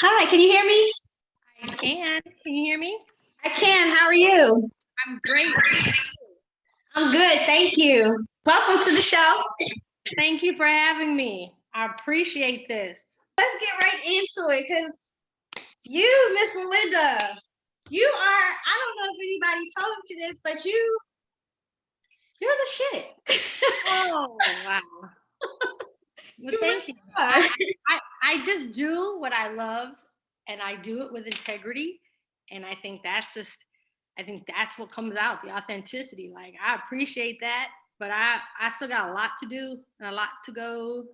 Hi, can you hear me? I can. Can you hear me? I can. How are you? I'm great. I'm good. Thank you. Welcome to the show. Thank you for having me. I appreciate this. Let's get right into it because you, Miss Melinda, you are, I don't know if anybody told you this, but you're the shit. Oh, wow. Well, thank you. I just do what I love and I do it with integrity. And I think that's what comes out, the authenticity. Like, I appreciate that, but I still got a lot to do and a lot to go.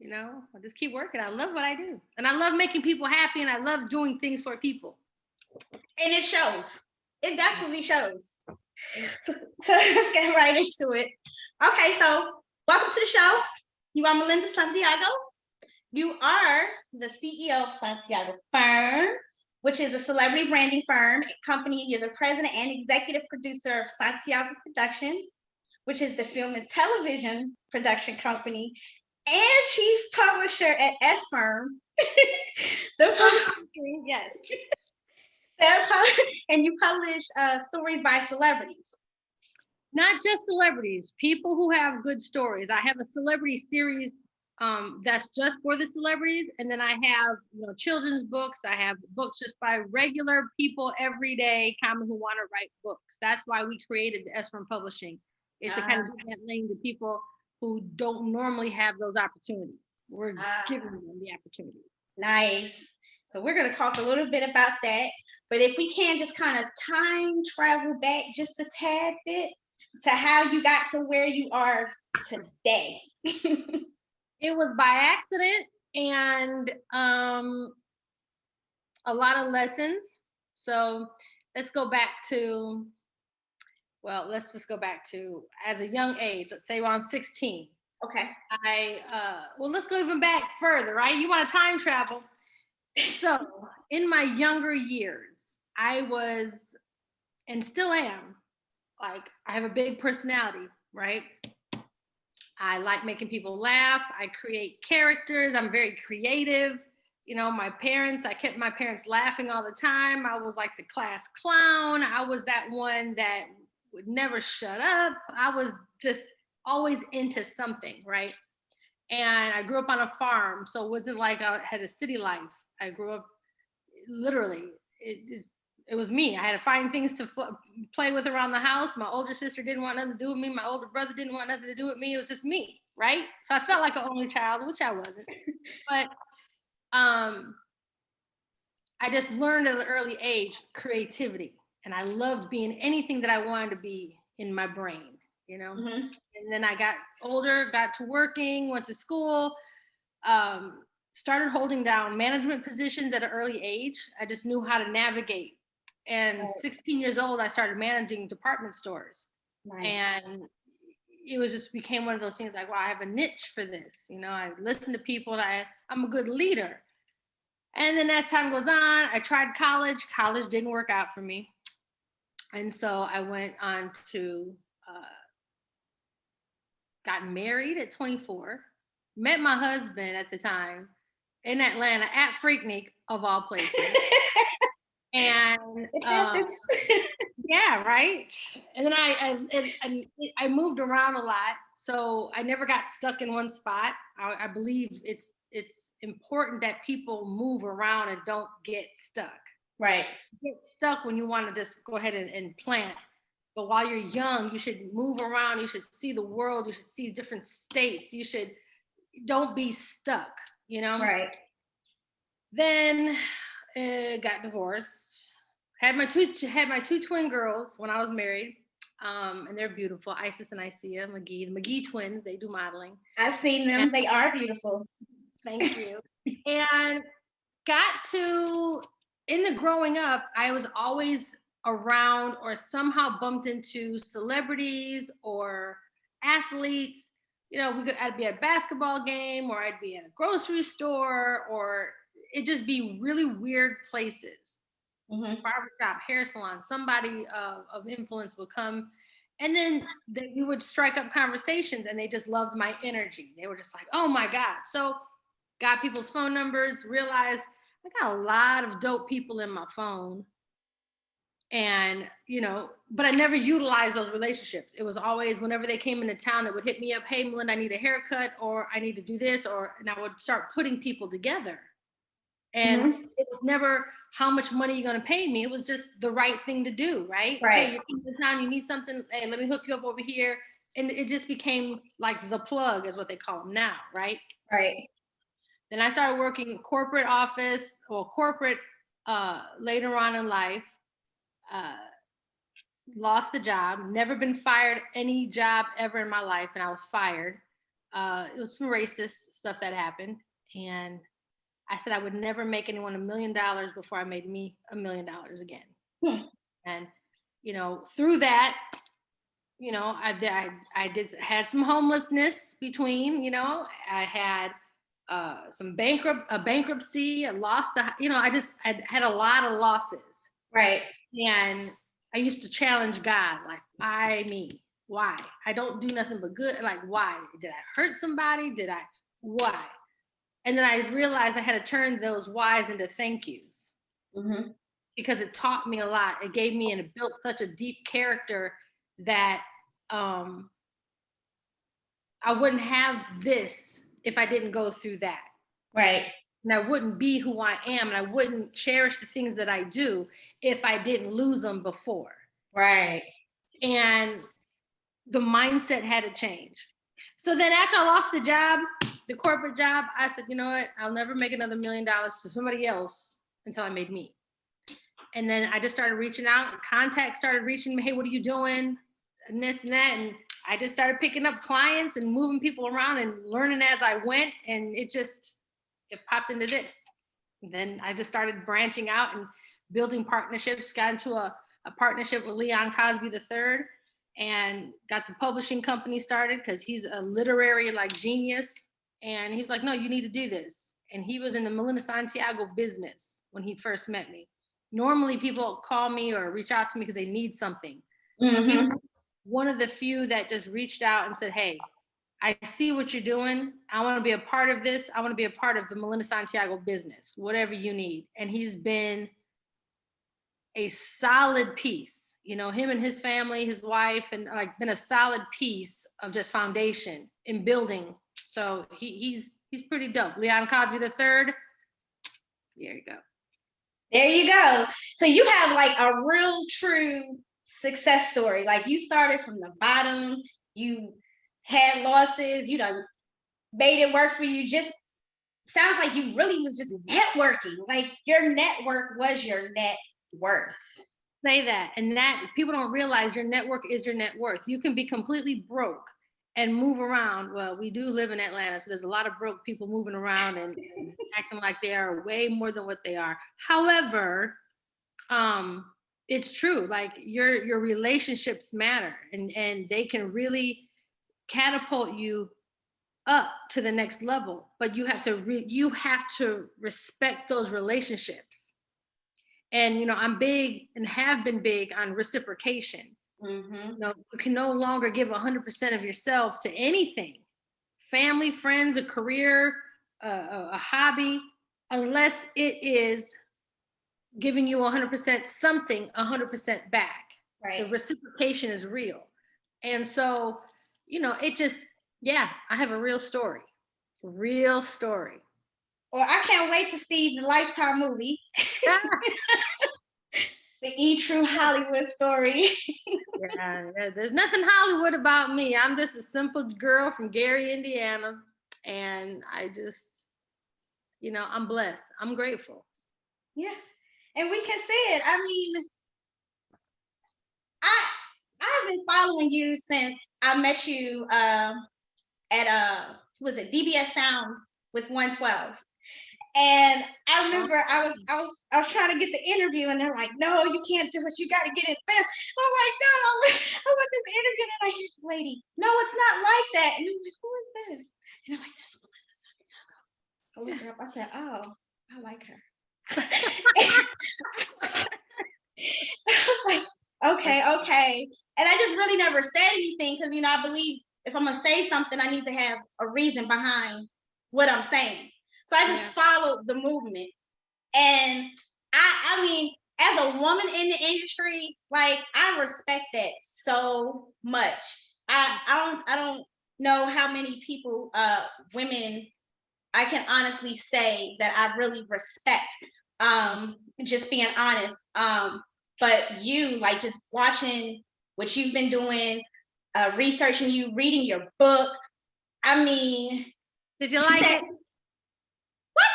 I just keep working. I love what I do. And I love making people happy and I love doing things for people. And it shows. It definitely shows. So let's get right into it. Okay, so welcome to the show. You are Melinda Santiago. You are the CEO of Santiago Firm, which is a celebrity branding firm company. You're the president and executive producer of Santiago Productions, which is the film and television production company, and chief publisher at S Firm. Yes. And you publish stories by celebrities. Not just celebrities, people who have good stories. I have a celebrity series that's just for the celebrities. And then I have, children's books. I have books just by regular people every day, common who want to write books. That's why we created the S Firm Publishing. It's to kind of give that lane to people who don't normally have those opportunities. We're giving them the opportunity. Nice. So we're going to talk a little bit about that. But if we can just kind of time travel back just a tad bit to how you got to where you are today. It was by accident and a lot of lessons. So let's go back to, let's just go back to as a young age. Let's say around 16. Okay. Let's go even back further, right? You want to time travel. So in my younger years, I was, and still am, like, I have a big personality, right? I like making people laugh. I create characters. I'm very creative. I kept my parents laughing all the time. I was like the class clown. I was that one that would never shut up. I was just always into something, right? And I grew up on a farm, so it wasn't like I had a city life. I grew up literally, it was me. I had to find things to play with around the house. My older sister didn't want nothing to do with me. My older brother didn't want nothing to do with me. It was just me, right? So I felt like an only child, which I wasn't. But I just learned at an early age creativity. And I loved being anything that I wanted to be in my brain, Mm-hmm. And then I got older, got to working, went to school, started holding down management positions at an early age. I just knew how to navigate. And 16 years old, I started managing department stores. Nice. And it was just became one of those things like, wow, I have a niche for this. I listen to people. I'm a good leader. And then as time goes on, I tried college. College didn't work out for me. And so I went on to, got married at 24, met my husband at the time in Atlanta at Freaknik, of all places. And yeah, right. And then I moved around a lot, so I never got stuck in one spot. I believe it's important that people move around and don't get stuck. Right. You get stuck when you want to just go ahead and plant. But while you're young, you should move around. You should see the world. You should see different states. Don't be stuck, Right. Then got divorced. Had my two twin girls when I was married. And they're beautiful. Isis and Isia McGee, the McGee twins. They do modeling. I've seen them. They are beautiful. Thank you. And in the growing up, I was always around or somehow bumped into celebrities or athletes. I'd be at a basketball game, or I'd be at a grocery store, or it'd just be really weird places. Mm-hmm. Barbershop, hair salon, somebody of influence would come. And then we would strike up conversations, and they just loved my energy. They were just like, oh my God. So got people's phone numbers, realized I got a lot of dope people in my phone. And, but I never utilized those relationships. It was always whenever they came into town that would hit me up, hey, Melinda, I need a haircut, or I need to do this, and I would start putting people together. And it was never how much money you're going to pay me. It was just the right thing to do, right? Right. Hey, you're coming to town, you need something. Hey, let me hook you up over here. And it just became like the plug is what they call them now, right? Right. Then I started working corporate office or corporate later on in life. Lost the job, never been fired any job ever in my life, and I was fired. It was some racist stuff that happened, and I said I would never make anyone $1 million before I made me $1 million again. And through that, I had some homelessness between. I had some bankruptcy. I lost I had a lot of losses. Right. And I used to challenge God, like, why me? Why? I don't do nothing but good. Like, why? Did I hurt somebody? Why? And then I realized I had to turn those whys into thank yous. Because it taught me a lot. It gave me and it built such a deep character that I wouldn't have this if I didn't go through that. Right. And I wouldn't be who I am, and I wouldn't cherish the things that I do if I didn't lose them before. Right. And the mindset had to change. So then after I lost the job, the corporate job, I said, you know what? I'll never make another $1 million to somebody else until I made me. And then I just started reaching out. Contacts started reaching me. Hey, what are you doing? And this and that. And I just started picking up clients and moving people around and learning as I went. And it popped into this. And then I just started branching out and building partnerships, got into a partnership with Leon Cosby III, and got the publishing company started because he's a literary genius. And he was like, no, you need to do this. And he was in the Melinda Santiago business when he first met me. Normally people call me or reach out to me because they need something. He was one of the few that just reached out and said, hey, I see what you're doing. I want to be a part of this. I want to be a part of the Melinda Santiago business, whatever you need. And he's been a solid piece, him and his family, his wife, and been a solid piece of just foundation in building. So he's pretty dope. Leon Cosby III. There you go. There you go. So you have a real true success story. You started from the bottom, you had losses, you done made it work for you. Just sounds like you really was just networking. Your network was your net worth. Say that. And that people don't realize your network is your net worth. You can be completely broke and move around. Well, we do live in Atlanta, so there's a lot of broke people moving around and acting like they are way more than what they are. However, it's true. Your relationships matter, and they can really catapult you up to the next level. But you have to respect those relationships. And I'm big and have been big on reciprocation. You can no longer give 100% of yourself to anything, family, friends, a career, a hobby, unless it is giving you 100% something, 100% back. Right. The reciprocation is real. And so, it just, I have a real story. Real story. Well, I can't wait to see the Lifetime movie. The True Hollywood story. Yeah, there's nothing Hollywood about me. I'm just a simple girl from Gary, Indiana. And I just, I'm blessed. I'm grateful. Yeah. And we can see it. I mean, I've been following you since I met you at was it DBS Sounds with 112. And I remember I was trying to get the interview, and they're like, no, you can't do it. You got to get it fast. I'm like, no, I want this interview. And I hear this lady, no, it's not like that. And I'm like, who is this? And I'm like, that's Melinda Santiago. I looked her up. I said, oh, I like her. I was like, okay. And I just really never said anything because, I believe if I'm going to say something, I need to have a reason behind what I'm saying. So I just followed the movement. And I mean, as a woman in the industry, like I respect that so much. I don't know how many people, women, I can honestly say that I really respect. Just being honest. But you, like, just watching what you've been doing, researching, you reading your book. I mean, Did you like it? What?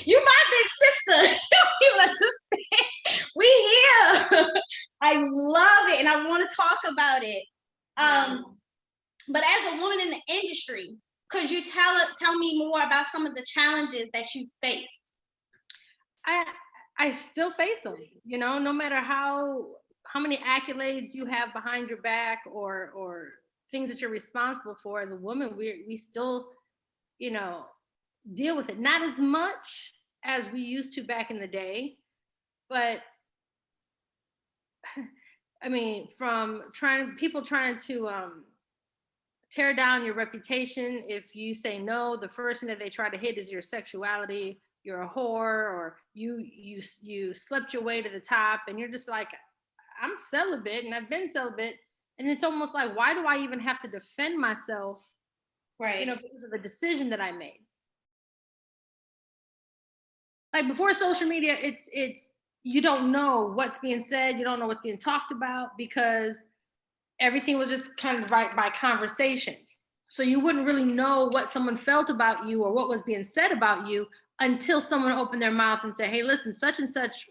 You my big sister. You don't even understand. We here. I love it and I want to talk about it. But as a woman in the industry, could you tell me more about some of the challenges that you faced? I still face them, you know, no matter how many accolades you have behind your back or things that you're responsible for as a woman, we still, you know, deal with it. Not as much as we used to back in the day, but I mean, from people trying to tear down your reputation. If you say no, the first thing that they try to hit is your sexuality. You're a whore, or you slept your way to the top, and you're just like, I'm celibate, and I've been celibate, and it's almost like, why do I even have to defend myself? Right. You know, because of a decision that I made. Like before social media, it's you don't know what's being said, you don't know what's being talked about, because everything was just kind of right by conversations. So you wouldn't really know what someone felt about you or what was being said about you until someone opened their mouth and said, hey, listen, such and such,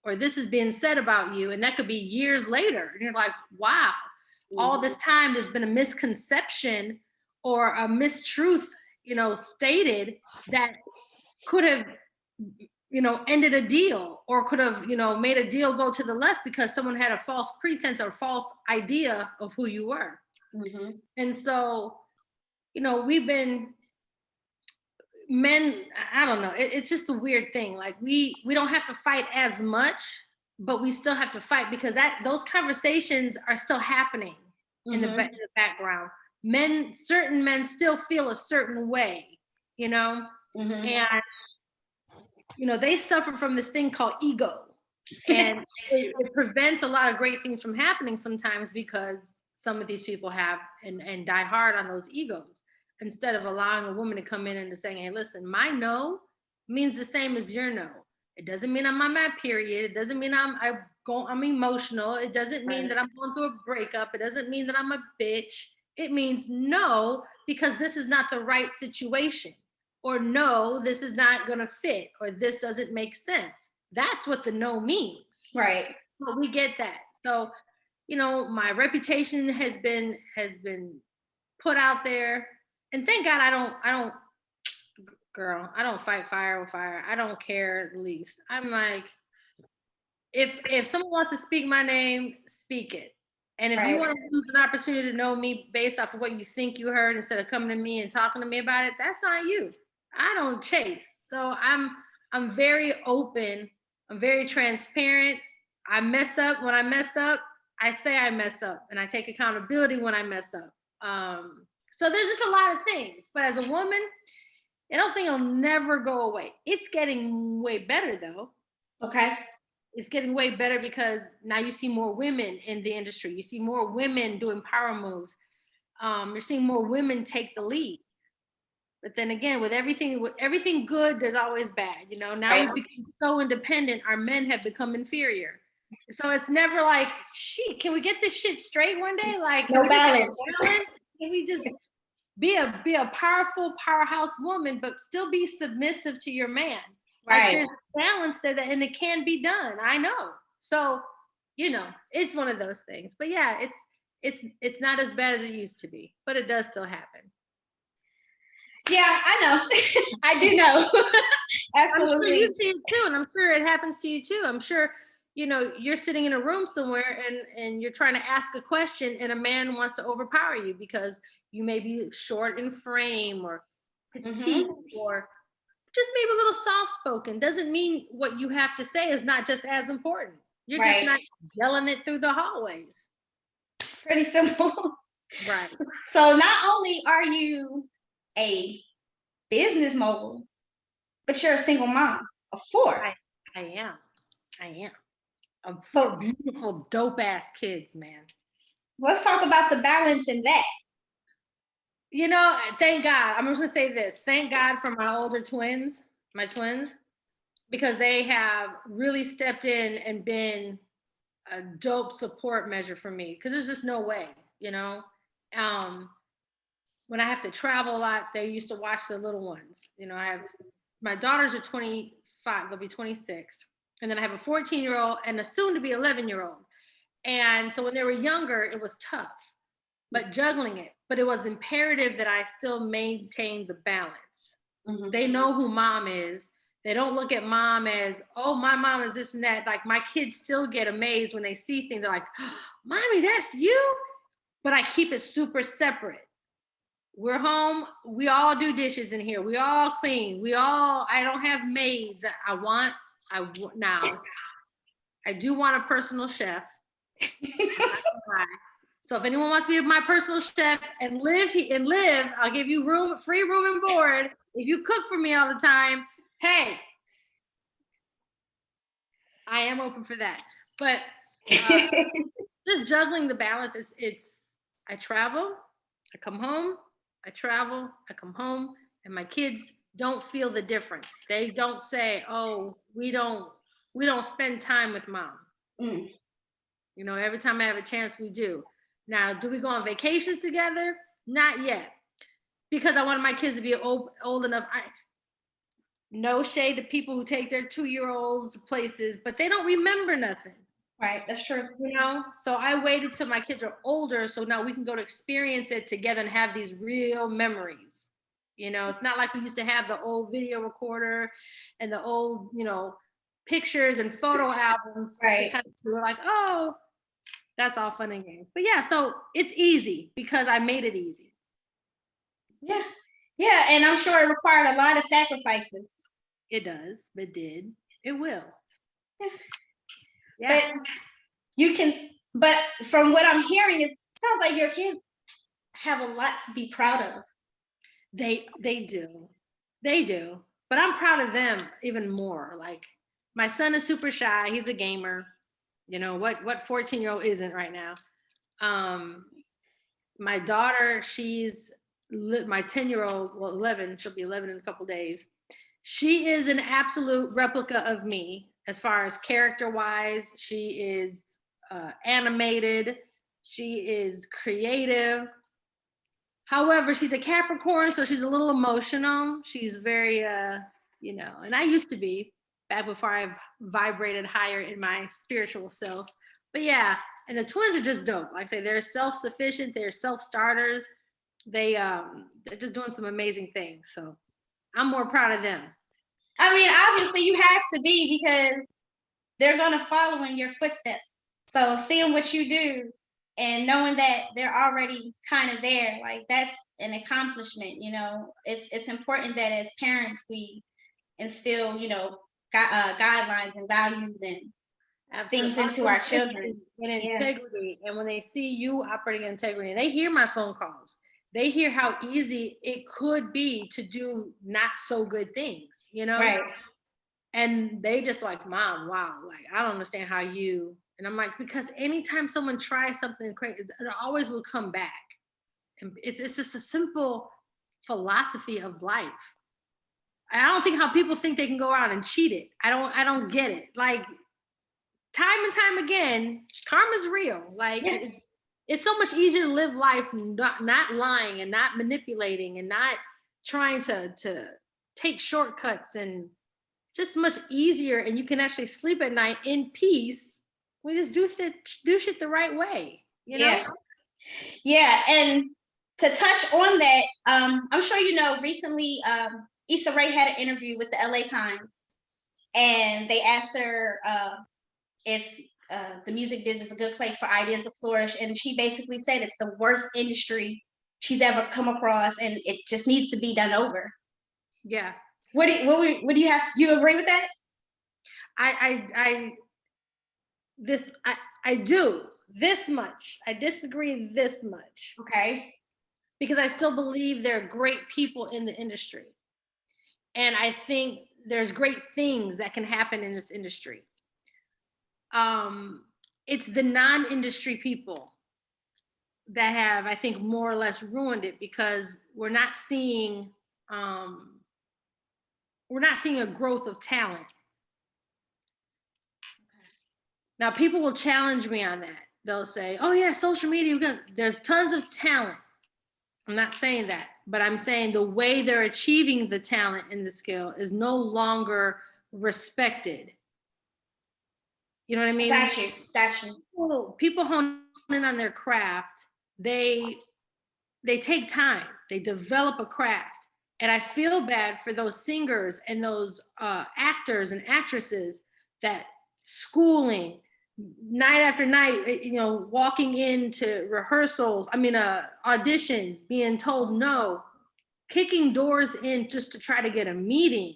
or this is being said about you. And that could be years later. And you're like, wow, all this time there's been a misconception or a mistruth, you know, stated that could have, you know, ended a deal, or could have, you know, made a deal go to the left because someone had a false pretense or false idea of who you were. Mm-hmm. And so, you know, we've been men, I don't know, it's just a weird thing. Like we don't have to fight as much, but we still have to fight, because those conversations are still happening in the background. Certain men still feel a certain way, you know, and you know, they suffer from this thing called ego, and it prevents a lot of great things from happening sometimes, because some of these people have and die hard on those egos, instead of allowing a woman to come in and to saying, hey, listen, my no means the same as your no. It doesn't mean I'm on my period. It doesn't mean I'm emotional. It doesn't mean that I'm going through a breakup. It doesn't mean that I'm a bitch. It means no, because this is not the right situation. Or no, this is not going to fit, or this doesn't make sense. That's what the no means. Right. So we get that. So, you know, my reputation has been put out there, and thank God I don't fight fire with fire. I don't care the least. I'm like, if someone wants to speak my name, speak it. And if you want to lose an opportunity to know me based off of what you think you heard, instead of coming to me and talking to me about it, that's on you. I don't chase. So I'm very open. I'm very transparent. I mess up when I mess up. I say I mess up, and I take accountability when I mess up. So there's just a lot of things. But as a woman, I don't think it'll never go away. It's getting way better though. Okay. It's getting way better because now you see more women in the industry. You see more women doing power moves. You're seeing more women take the lead. But then again, with everything good, there's always bad. You know, now we've become so independent, our men have become inferior. So it's never like, shit, can we get this shit straight one day? Like, no balance. Can we just be a powerful powerhouse woman, but still be submissive to your man? Like, there's balance there, and it can be done. I know. So, you know, it's one of those things. But yeah, it's not as bad as it used to be, but it does still happen. Yeah, I know. I do know. Absolutely. I'm sure you see it too, and I'm sure it happens to you too. I'm sure, you know, you're sitting in a room somewhere and you're trying to ask a question, and a man wants to overpower you because you may be short in frame, or petite, or just maybe a little soft-spoken. Doesn't mean what you have to say is not just as important. You're just not yelling it through the hallways. Pretty simple. Right. So not only are you a business mogul, but you're a single mom. of 4. I am. So Beautiful, dope ass kids, man. let's talk about the balance in that. You know, thank God. I'm just gonna say this. Thank God for my older twins, my twins, because they have really stepped in and been a dope support measure for me. Because there's just no way, you know. When I have to travel a lot, they used to watch the little ones. You know, I have my daughters are 25, they'll be 26. And then I have a 14-year-old and a soon to be 11-year-old. And so when they were younger, it was tough, but juggling it. But it was imperative that I still maintain the balance. Mm-hmm. They know who mom is. They don't look at mom as, oh, my mom is this and that. Like my kids still get amazed when they see things. They're like, oh, mommy, that's you? But I keep it super separate. We're home. We all do dishes in here. We all clean. I don't have maids. Now, I do want a personal chef. So if anyone wants to be my personal chef and live, I'll give you free room and board. If you cook for me all the time, hey, I am open for that. But just juggling the balance I travel, I come home, I travel, I come home, and my kids don't feel the difference. They don't say, oh, we don't spend time with mom. Mm. You know, every time I have a chance, we do. Now, do we go on vacations together? Not yet. Because I wanted my kids to be old enough. No shade to people who take their 2-year-olds to places, but they don't remember nothing. Right, that's true. You know, so I waited till my kids are older, so now we can go to experience it together and have these real memories. You know, it's not like we used to have the old video recorder and the old, you know, pictures and photo albums. Right. We're like, oh, that's all fun and games. But yeah, so it's easy because I made it easy. Yeah. Yeah, and I'm sure it required a lot of sacrifices. It does. It did. It will. Yeah. But from what I'm hearing, it sounds like your kids have a lot to be proud of. They do. They do. But I'm proud of them even more. Like my son is super shy. He's a gamer. You know, what 14-year-old isn't right now? My daughter, she's my 10-year-old, well, 11, she'll be 11 in a couple days. She is an absolute replica of me as far as character-wise. She is animated. She is creative. However, she's a Capricorn, so she's a little emotional. She's very, you know, and I used to be back before I vibrated higher in my spiritual self. But yeah, and the twins are just dope. Like I say, they're self-sufficient. They're self-starters. They're just doing some amazing things. So I'm more proud of them. I mean, obviously you have to be because they're going to follow in your footsteps. So seeing what you do and knowing that they're already kind of there, like that's an accomplishment, you know. It's important that as parents we instill, you know, guidelines and values and things into our children. And integrity. And when they see you operating in integrity, they hear my phone calls. They hear how easy it could be to do not so good things, you know? Right. And they just like, Mom, wow, like, I don't understand how you, and I'm like, because anytime someone tries something crazy, it always will come back. And it's just a simple philosophy of life. I don't think how people think they can go out and cheat it. I don't get it. Like, time and time again, karma's real. Like, it's so much easier to live life not lying and not manipulating and not trying to take shortcuts, and just much easier, and you can actually sleep at night in peace. We just do shit the right way, you know? Yeah, and to touch on that, I'm sure you know, recently Issa Rae had an interview with the LA Times, and they asked her if the music business is a good place for ideas to flourish, and she basically said it's the worst industry she's ever come across, and it just needs to be done over. Yeah. What do you have? You agree with that? I do this much. I disagree this much. Okay. Because I still believe there are great people in the industry. And I think there's great things that can happen in this industry. It's the non-industry people that have, I think, more or less ruined it, because we're not seeing a growth of talent. Now, people will challenge me on that. They'll say, oh yeah, social media, there's tons of talent. I'm not saying that, but I'm saying the way they're achieving the talent and the skill is no longer respected. You know what I mean? Got you. People hone in on their craft. They take time. They develop a craft. And I feel bad for those singers and those actors and actresses that schooling night after night, walking into rehearsals, auditions, being told no, kicking doors in just to try to get a meeting.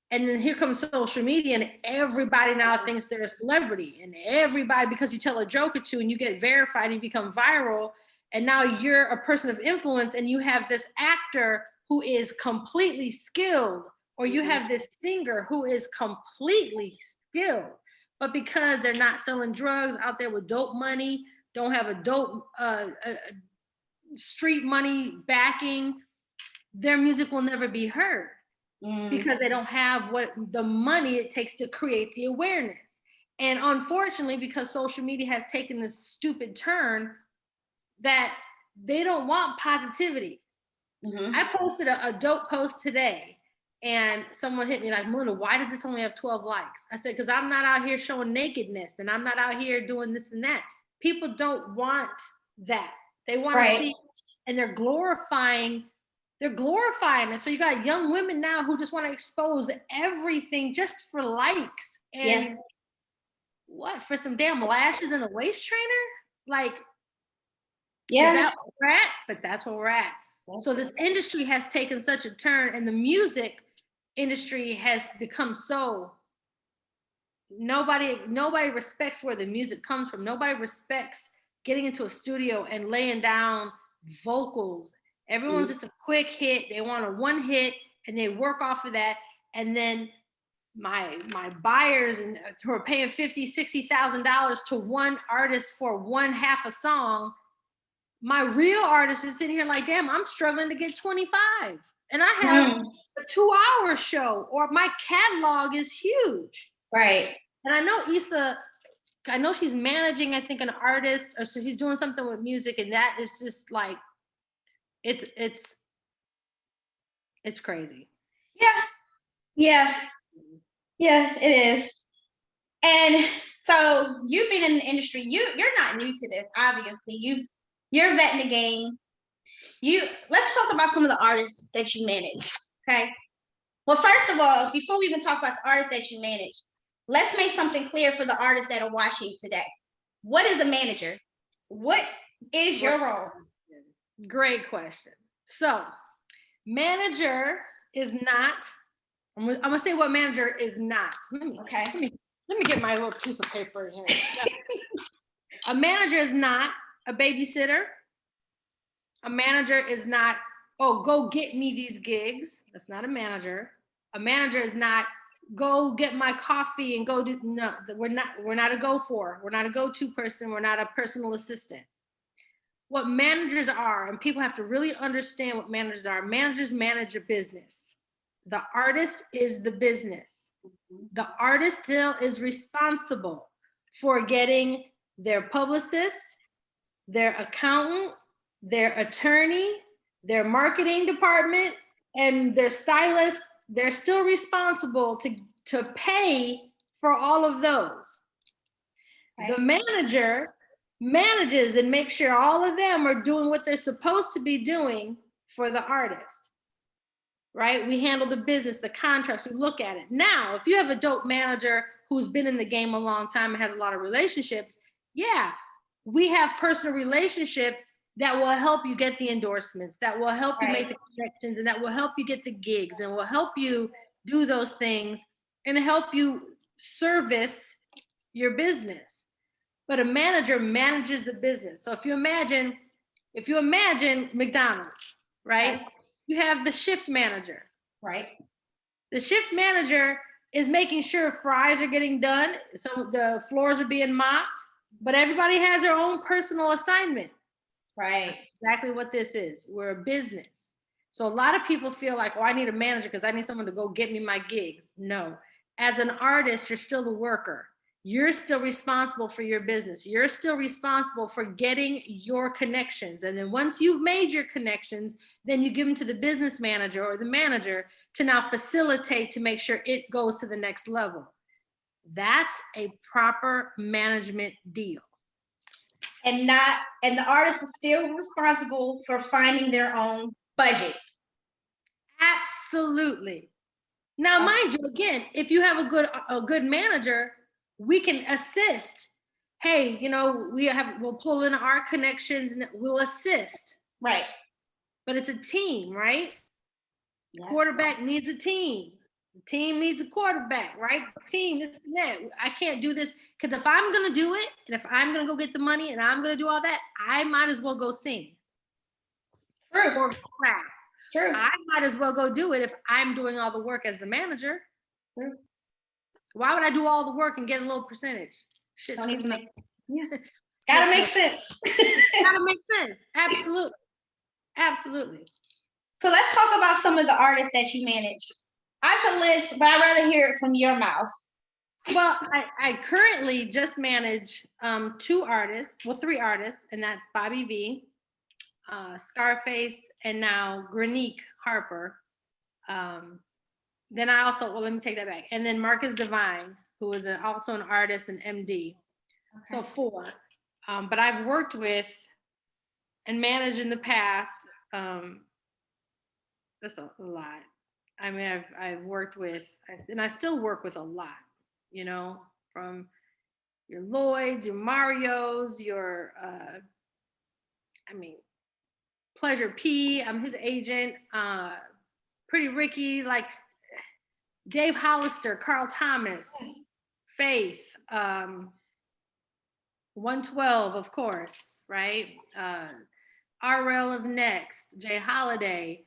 And then here comes social media, and everybody now thinks they're a celebrity, and everybody, because you tell a joke or two and you get verified and you become viral, and now you're a person of influence, and you have this actor who is completely skilled, or you have this singer who is completely skilled, but because they're not selling drugs out there with dope money, don't have a dope street money backing, their music will never be heard. Because they don't have what the money it takes to create the awareness. And unfortunately, because social media has taken this stupid turn, that they don't want positivity. I posted a dope post today, and someone hit me like, Melinda, why does this only have 12 likes? I said, because I'm not out here showing nakedness, and I'm not out here doing this and that. People don't want that. They want to see, and they're glorifying it. So you got young women now who just want to expose everything just for likes. And what, for some damn lashes and a waist trainer? Like, is that where we're at? But that's where we're at. So this industry has taken such a turn, and the music industry has become so, nobody respects where the music comes from. Nobody respects getting into a studio and laying down vocals. Everyone's just a quick hit. They want a one hit, and they work off of that. And then my buyers and who are paying $50,000, $60,000 to one artist for one half a song, my real artist is sitting here like, damn, I'm struggling to get 25. And I have a 2-hour show, or my catalog is huge. Right. And I know Issa, I know she's managing, I think, an artist, or so she's doing something with music, and that is just like, it's crazy. Yeah, it is. And so you've been in the industry. You're not new to this, obviously. You're vetting the game. Let's talk about some of the artists that you manage. Okay. Well, first of all, before we even talk about the artists that you manage, let's make something clear for the artists that are watching today. What is a manager? What is your role? Great question. So, manager is not, I'm gonna say what manager is not. Let me get my little piece of paper in here. A manager is not a babysitter. A manager is not, oh, go get me these gigs. That's not a manager. A manager is not, go get my coffee and go do, no, we're not a go-for. We're not a go-to person. We're not a personal assistant. What managers are, and people have to really understand what managers are. Managers manage a business. The artist is the business. The artist still is responsible for getting their publicist, their accountant, their attorney, their marketing department, and their stylist. They're still responsible to pay for all of those. Right. The manager manages and makes sure all of them are doing what they're supposed to be doing for the artist, right? We handle the business, the contracts, we look at it. Now, if you have a dope manager who's been in the game a long time and has a lot of relationships, yeah, we have personal relationships that will help you get the endorsements, that will help you make the connections, and that will help you get the gigs, and will help you do those things and help you service your business. But a manager manages the business. So if you imagine McDonald's, right? You have the shift manager. Right. The shift manager is making sure fries are getting done, so the floors are being mopped, but everybody has their own personal assignment. Right. That's exactly what this is. We're a business. So a lot of people feel like, oh, I need a manager because I need someone to go get me my gigs. No. As an artist, you're still the worker. You're still responsible for your business. You're still responsible for getting your connections. And then once you've made your connections, then you give them to the business manager or the manager to now facilitate to make sure it goes to the next level. That's a proper management deal. And the artist is still responsible for finding their own budget. Absolutely. Now, mind you, again, if you have a good manager, we can assist. Hey, we'll pull in our connections and we'll assist. Right. But it's a team, right? Yes. Quarterback needs a team. The team needs a quarterback, right? Team, this and that. I can't do this because if I'm gonna do it, and if I'm gonna go get the money, and I'm gonna do all that, I might as well go sing. True. Or rap. True. I might as well go do it if I'm doing all the work as the manager. True. Why would I do all the work and get a little percentage? Shit's Don't even make, yeah. Gotta make sense. Gotta make sense. Absolutely. Absolutely. So let's talk about some of the artists that you manage. I could list, but I'd rather hear it from your mouth. Well, I currently just manage 2 artists, well, 3 artists, and that's Bobby V, Scarface, and now Granique Harper. Then I also, well, let me take that back. And then Marcus Divine, who is also an artist and MD. Okay. So 4. But I've worked with and managed in the past. That's a lot. I mean, I've worked with, and I still work with a lot, from your Lloyds, your Marios, your, Pleasure P, I'm his agent, Pretty Ricky, like Dave Hollister, Carl Thomas, Faith, 112, of course, right? RL of Next, j.holiday,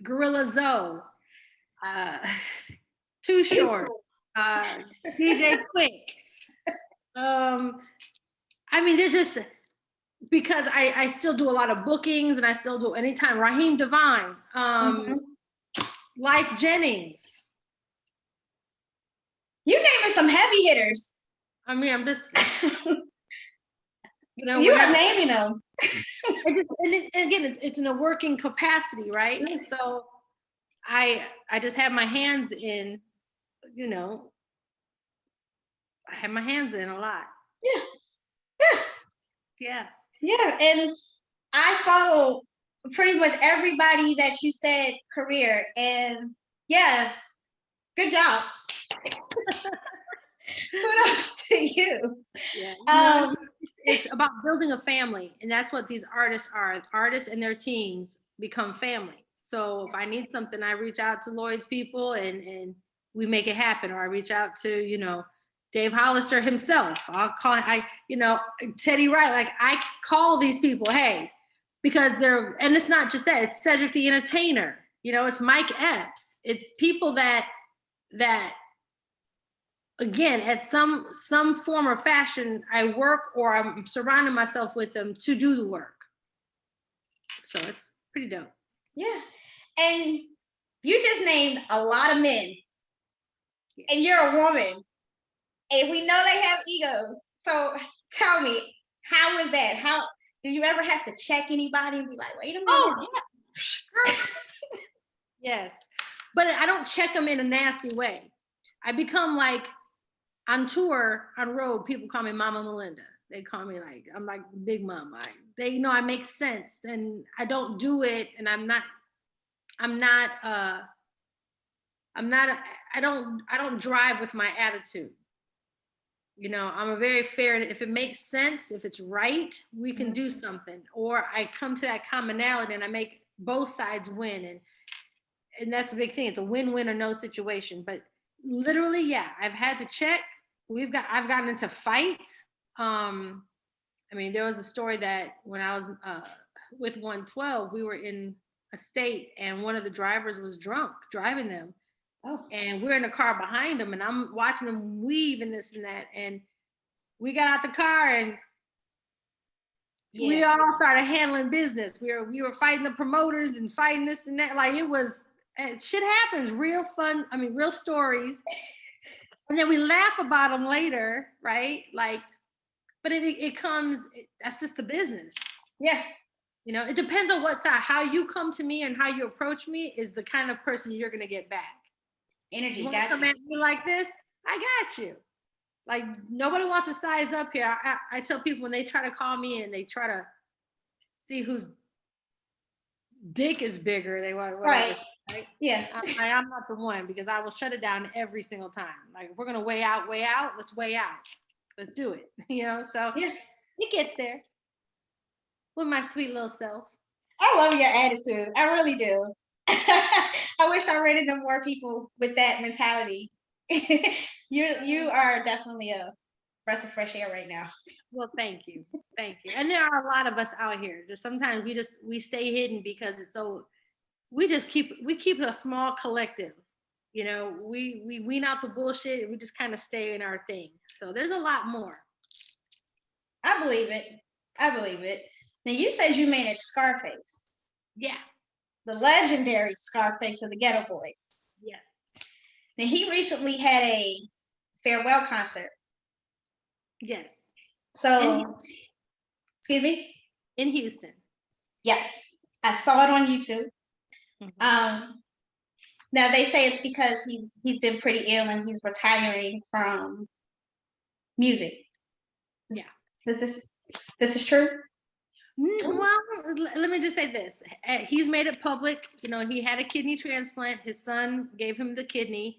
Gorilla Zoe, Too Short, DJ Quick. There's just, because I still do a lot of bookings and I still do anytime. Raheem Devine, Life Jennings. You naming some heavy hitters. I'm just, you are naming them. and again, it's in a working capacity, right? Mm-hmm. So I just have my hands in, I have my hands in a lot. Yeah. And I follow pretty much everybody that you said career, and good job. Kudos to you. Yeah. It's about building a family, and that's what these artists are. Artists and their teams become family. So if I need something, I reach out to Lloyd's people and we make it happen. Or I reach out to, Dave Hollister himself. I'll call, Teddy Wright. Like, I call these people, hey, because and it's not just that, it's Cedric the Entertainer. It's Mike Epps. It's people that again, at some form or fashion, I work or I'm surrounding myself with them to do the work. So it's pretty dope. Yeah. And you just named a lot of men. And you're a woman. And we know they have egos. So tell me, how was that? How did you ever have to check anybody and be like, wait a minute? Oh, yeah. Yes. But I don't check them in a nasty way. I become like, on tour, on road, people call me Mama Melinda. They call me I'm like Big Mama. I make sense, and I don't do it, and I don't drive with my attitude. I'm a very fair, if it makes sense, if it's right, we can do something. Or I come to that commonality and I make both sides win. And that's a big thing. It's a win-win or no situation. But literally, I've had to check. I've gotten into fights. There was a story that when I was with 112, we were in a state, and one of the drivers was drunk driving them. Oh. And we're in the car behind them, and I'm watching them weave and this and that. And we got out the car, and we all started handling business. We were fighting the promoters and fighting this and that. Like, shit happens, real fun. I mean, real stories. And then we laugh about them later, right? Like, but it comes, that's just the business. Yeah. You know, it depends on what side. How you come to me and how you approach me is the kind of person you're going to get back. Energy, you come at me like this, I got you. Like, nobody wants to size up here. I tell people when they try to call me and they try to see whose dick is bigger, they want right. Yeah. I'm not the one, because I will shut it down every single time. Like, if we're gonna weigh out, let's weigh out. Let's do it. You know, so yeah, it gets there with my sweet little self. I love your attitude. I really do. I wish I ran into more people with that mentality. You are definitely a breath of fresh air right now. Well, thank you. And there are a lot of us out here. Just sometimes we stay hidden because it's so. We keep a small collective. You know, we wean out the bullshit. And we just kind of stay in our thing. So there's a lot more. I believe it. Now, you said you managed Scarface. Yeah. The legendary Scarface of the Ghetto Boys. Yes. Now, he recently had a farewell concert. Yes. So, excuse me? In Houston. Yes. I saw it on YouTube. Mm-hmm. Now, they say it's because he's been pretty ill and he's retiring from music. Yeah. This is true? Well, let me just say this. He's made it public. You know, he had a kidney transplant. His son gave him the kidney.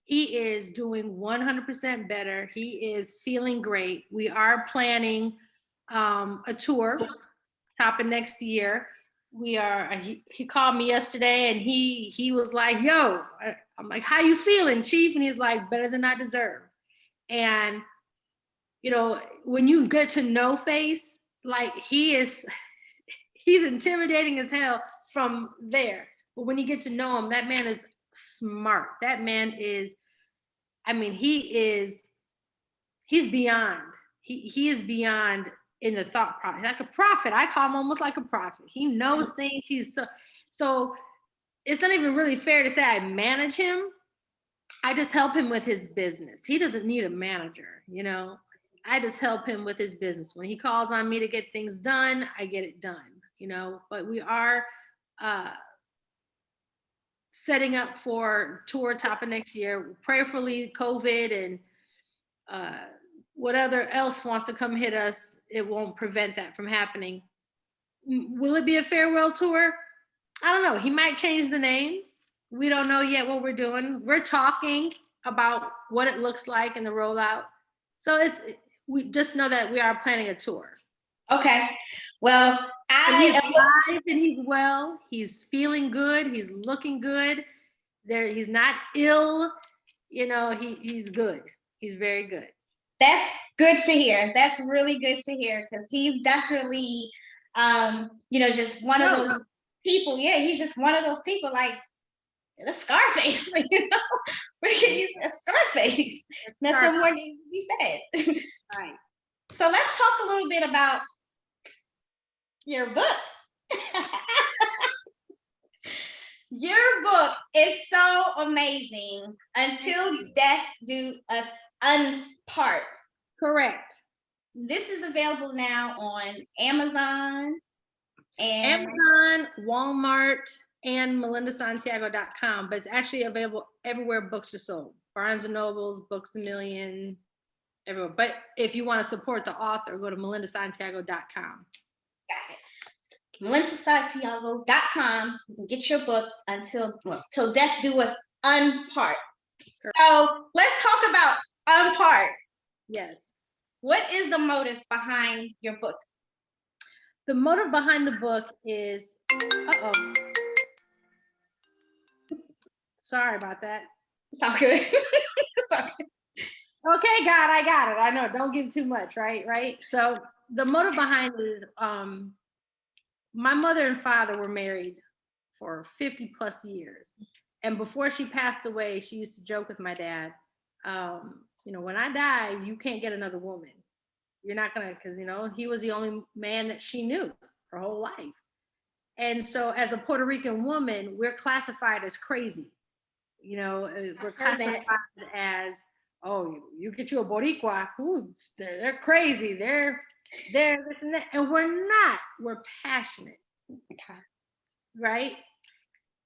He is doing 100% better. He is feeling great. We are planning a tour top of next year. He called me yesterday and he was like, yo, I'm like, how you feeling, Chief? And he's like, better than I deserve. And, you know, when you get to know Face, like, he's intimidating as hell from there. But when you get to know him, that man is smart. That man is, I mean, he's beyond. He is beyond in the thought process. Like a prophet. I call him almost like a prophet. He knows things. He's so it's not even really fair to say I manage him. I just help him with his business. He doesn't need a manager, you know. I just help him with his business. When he calls on me to get things done, I get it done, you know. But we are setting up for tour top of next year. Prayerfully, COVID and whatever else wants to come hit us, it won't prevent that from happening. Will it be a farewell tour? I don't know. He might change the name. We don't know yet what we're doing. We're talking about what it looks like in the rollout. So we just know that we are planning a tour. Okay. Well, he's alive and he's well. He's feeling good. He's looking good. He's not ill. You know, he's good. He's very good. That's good to hear. That's really good to hear, because he's definitely, you know, just one of those people. Yeah, he's just one of those people, like the Scarface, you know. We can use a Scarface. Nothing more needs to be said. Right. So let's talk a little bit about your book. Your book is so amazing. Until Death Do Us Unpart. Correct. This is available now on Amazon, Walmart, and melindasantiago.com, but it's actually available everywhere books are sold. Barnes and Nobles, Books A Million, everywhere. But if you want to support the author, go to melindasantiago.com. Got it. melindasantiago.com. You can get your book until Death Do Us Unpart. So let's talk about Unpart. Yes. What is the motive behind your book? The motive behind the book is, sorry about that. It's all good. It's all good. Okay, God, I got it. I know, don't give too much, right? So the motive behind it is, my mother and father were married for 50 plus years. And before she passed away, she used to joke with my dad, when I die, you can't get another woman. You're not gonna, because he was the only man that she knew her whole life. And so as a Puerto Rican woman, we're classified as crazy. We're classified as, oh, you get you a Boricua, ooh, they're crazy, they're this and that. And we're not, we're passionate, right?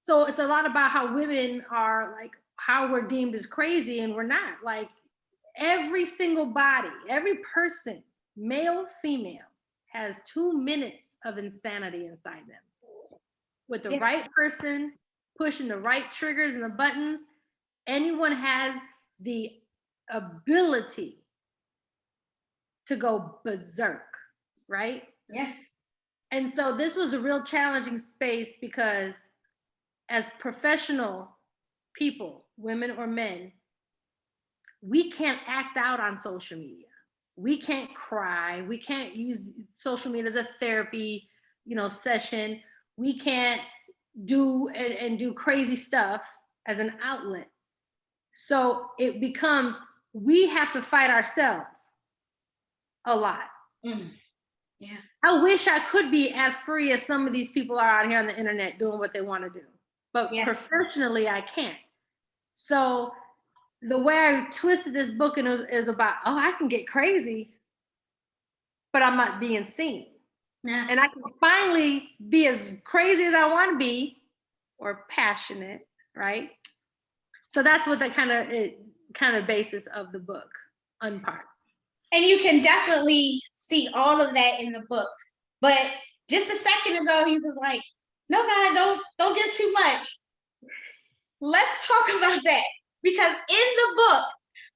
So it's a lot about how women are like, how we're deemed as crazy, and we're not. Like, every single body, every person, male, female, has 2 minutes of insanity inside them. With the right person, pushing the right triggers and the buttons, anyone has the ability to go berserk, right? Yeah. And so this was a real challenging space, because as professional people, women or men, we can't act out on social media. We can't cry. We can't use social media as a therapy, session. We can't do crazy stuff as an outlet. So it becomes, we have to fight ourselves a lot. Mm. Yeah. I wish I could be as free as some of these people are out here on the internet doing what they want to do, but professionally I can't. So the way I twisted this book is about, I can get crazy, but I'm not being seen. Yeah. And I can finally be as crazy as I want to be, or passionate, right? So that's what the kind of basis of the book, Unpart. And you can definitely see all of that in the book. But just a second ago, he was like, no, God, don't get too much. Let's talk about that. Because in the book,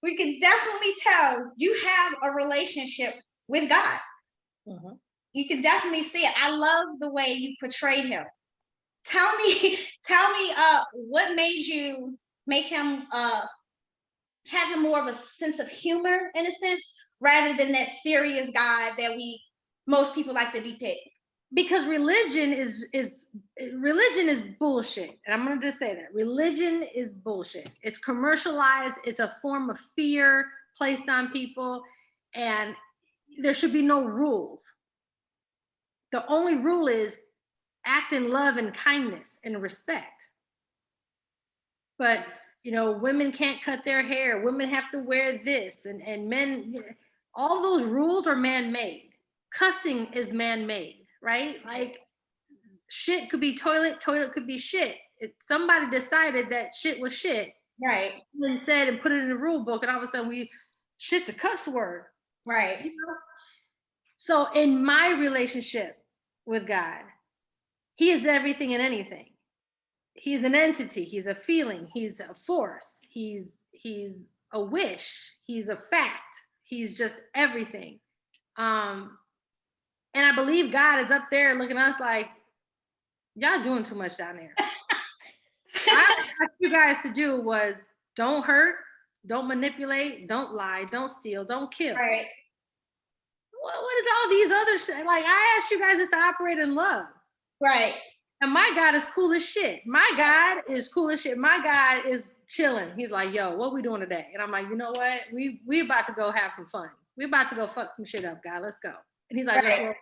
we can definitely tell you have a relationship with God. Mm-hmm. You can definitely see it. I love the way you portrayed him. Tell me, what made you make him have him more of a sense of humor, in a sense, rather than that serious guy that most people like to depict? Because religion is bullshit. And I'm going to just say that. Religion is bullshit. It's commercialized. It's a form of fear placed on people. And there should be no rules. The only rule is act in love and kindness and respect. But, women can't cut their hair. Women have to wear this. And men, all those rules are man-made. Cussing is man-made. Right? Like, shit could be toilet could be shit. Somebody decided that shit was shit. Right. And said and put it in the rule book, and all of a sudden shit's a cuss word. Right. So in my relationship with God, he is everything and anything. He's an entity, he's a feeling, he's a force, he's a wish, he's a fact, he's just everything. And I believe God is up there looking at us like, y'all doing too much down there. I asked you guys to do was don't hurt, don't manipulate, don't lie, don't steal, don't kill. Right. What is all these other shit? Like, I asked you guys just to operate in love. Right. And my God is cool as shit. My God is cool as shit. My God is chilling. He's like, yo, what we doing today? And I'm like, you know what? We about to go have some fun. We about to go fuck some shit up, God. Let's go. And he's like, right.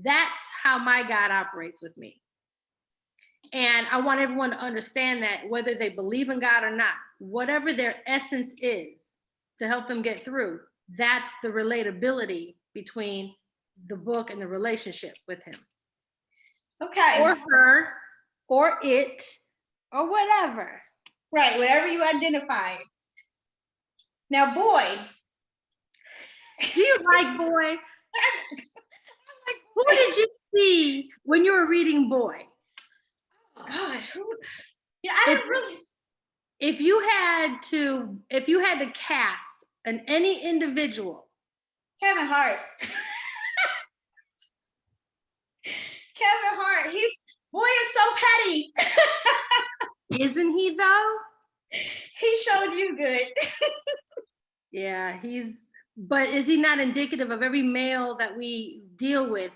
That's how my God operates with me. And I want everyone to understand that, whether they believe in God or not, whatever their essence is to help them get through, that's the relatability between the book and the relationship with him. Okay. Or her, or it, or whatever. Right, whatever you identify. Now, boy. Do you like boy? Who did you see when you were reading Boy? Oh gosh, I didn't really. If you had to cast any individual. Kevin Hart. Kevin Hart. Boy is so petty. Isn't he though? He showed you good. Yeah, he's but is he not indicative of every male that we deal with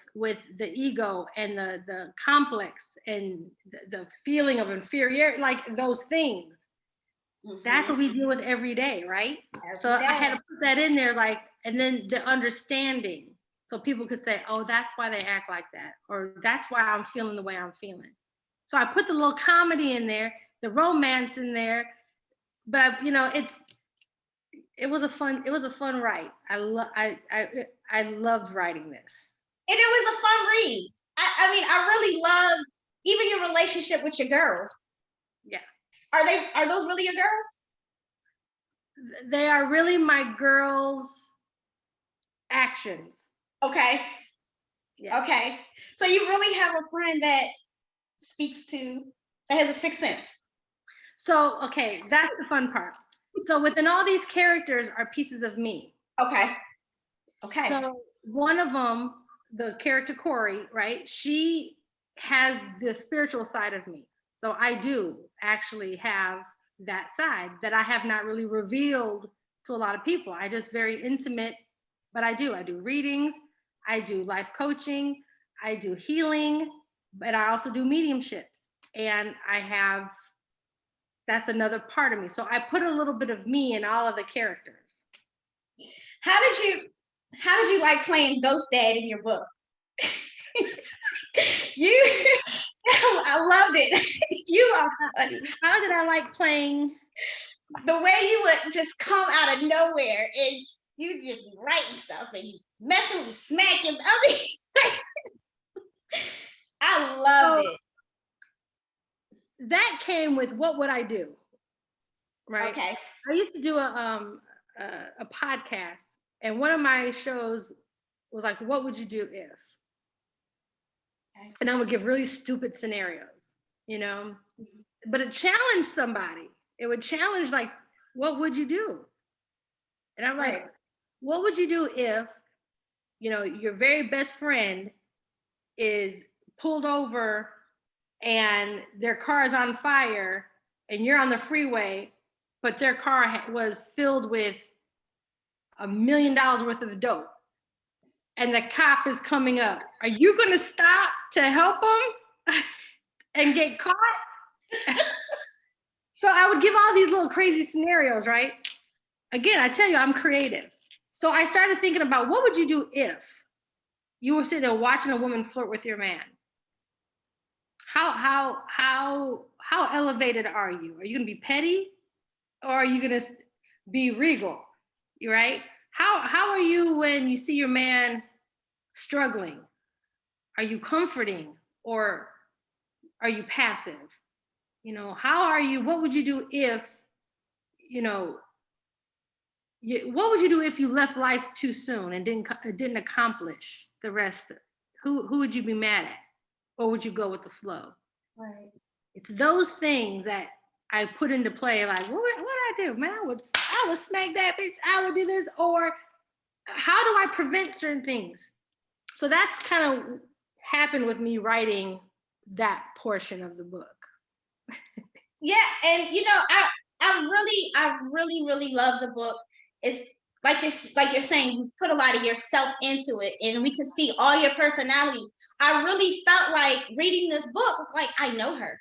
the ego and the complex and the feeling of inferiority, like those things? That's what we deal with every day, right? So I had to put that in there, like, and then the understanding, so people could say, oh, that's why they act like that, or that's why I'm feeling the way I'm feeling. So I put the little comedy in there, the romance in there, but you know, it was a fun write. I loved writing this. And it was a fun read. I mean, I really love even your relationship with your girls. Yeah. Are those really your girls? They are really my girls' actions. Okay. Yeah. Okay. So you really have a friend that has a sixth sense. So, okay, that's the fun part. So within all these characters are pieces of me. Okay. Okay. So one of them, the character Corey, right? She has the spiritual side of me. So I do actually have that side that I have not really revealed to a lot of people. I just very intimate, but I do readings, I do life coaching, I do healing, but I also do mediumships. And that's another part of me. So I put a little bit of me in all of the characters. How did you like playing Ghost Dad in your book? I loved it. You are funny. How did I like playing? The way you would just come out of nowhere and you just writing stuff and you messing with smacking. I mean, I loved it. That came with What Would I Do? Right. Okay. I used to do a podcast, and one of my shows was like, what would you do if? Okay. And I would give really stupid scenarios, you know, but it challenged somebody. It would challenge, like, what would you do? And I'm like, what would you do if, you know, your very best friend is pulled over and their car is on fire and you're on the freeway, but their car was filled with $1 million worth of dope and the cop is coming up? Are you going to stop to help them and get caught? So I would give all these little crazy scenarios, right? Again, I tell you, I'm creative. So I started thinking about, what would you do if you were sitting there watching a woman flirt with your man? How elevated are you? Are you gonna be petty, or are you gonna be regal? Right? How are you when you see your man struggling? Are you comforting, or are you passive? You know, how are you? What would you do if, you know, what would you do if you left life too soon and didn't accomplish the rest? Who would you be mad at, or would you go with the flow? Right. It's those things that I put into play. Like, what I do, man? I would smack that bitch. I would do this, or how do I prevent certain things? So that's kind of happened with me writing that portion of the book. Yeah, and you know, I really love the book. It's like you're saying, you've put a lot of yourself into it, and we can see all your personalities. I really felt like reading this book was like, I know her.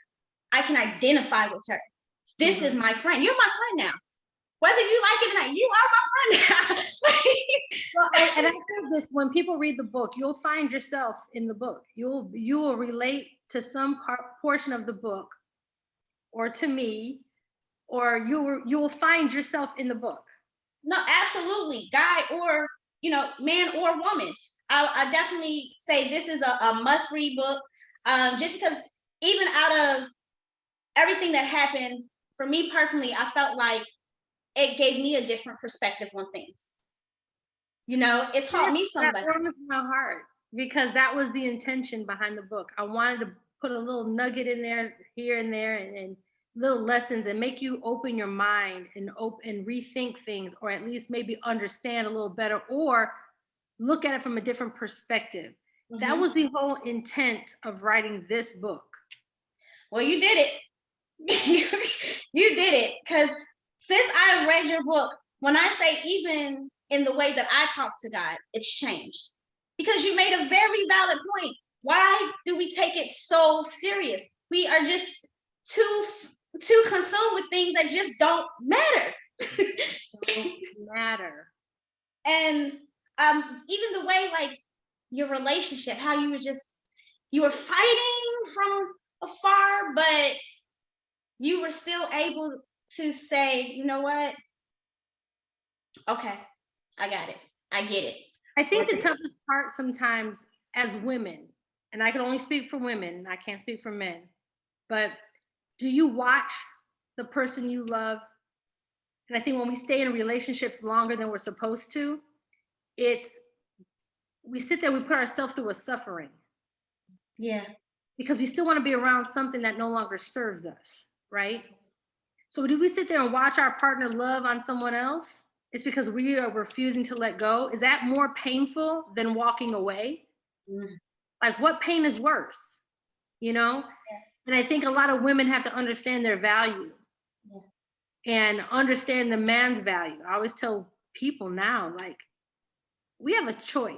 I can identify with her. This is my friend. You're my friend now. Whether you like it or not, you are my friend now. Well, and I think this, when people read the book, you'll find yourself in the book. You will relate to some portion of the book, or to me, or you will find yourself in the book. No, absolutely, guy or, you know, man or woman. I definitely say this is a must-read book, just because even out of everything that happened, for me personally, I felt like it gave me a different perspective on things. You know, it taught me some lessons. That warms my heart, because that was the intention behind the book. I wanted to put a little nugget in there, here and there, and little lessons, and make you open your mind and rethink things, or at least maybe understand a little better, or look at it from a different perspective. Mm-hmm. That was the whole intent of writing this book. Well, you did it. You did it, because since I read your book, when I say even in the way that I talk to God, it's changed. Because you made a very valid point. Why do we take it so serious? We are just too consumed with things that just don't matter. Don't matter. And even the way, like, your relationship, how you were fighting from afar, but you were still able to say, you know what? Okay, I got it. I get it. I think the toughest part sometimes as women, and I can only speak for women, I can't speak for men, but do you watch the person you love? And I think when we stay in relationships longer than we're supposed to, we sit there, we put ourselves through a suffering. Yeah. Because we still want to be around something that no longer serves us, right? So do we sit there and watch our partner love on someone else? It's because we are refusing to let go. Is that more painful than walking away? Like, what pain is worse? You know? Yeah. And I think a lot of women have to understand their value and understand the man's value. I always tell people now, like, we have a choice.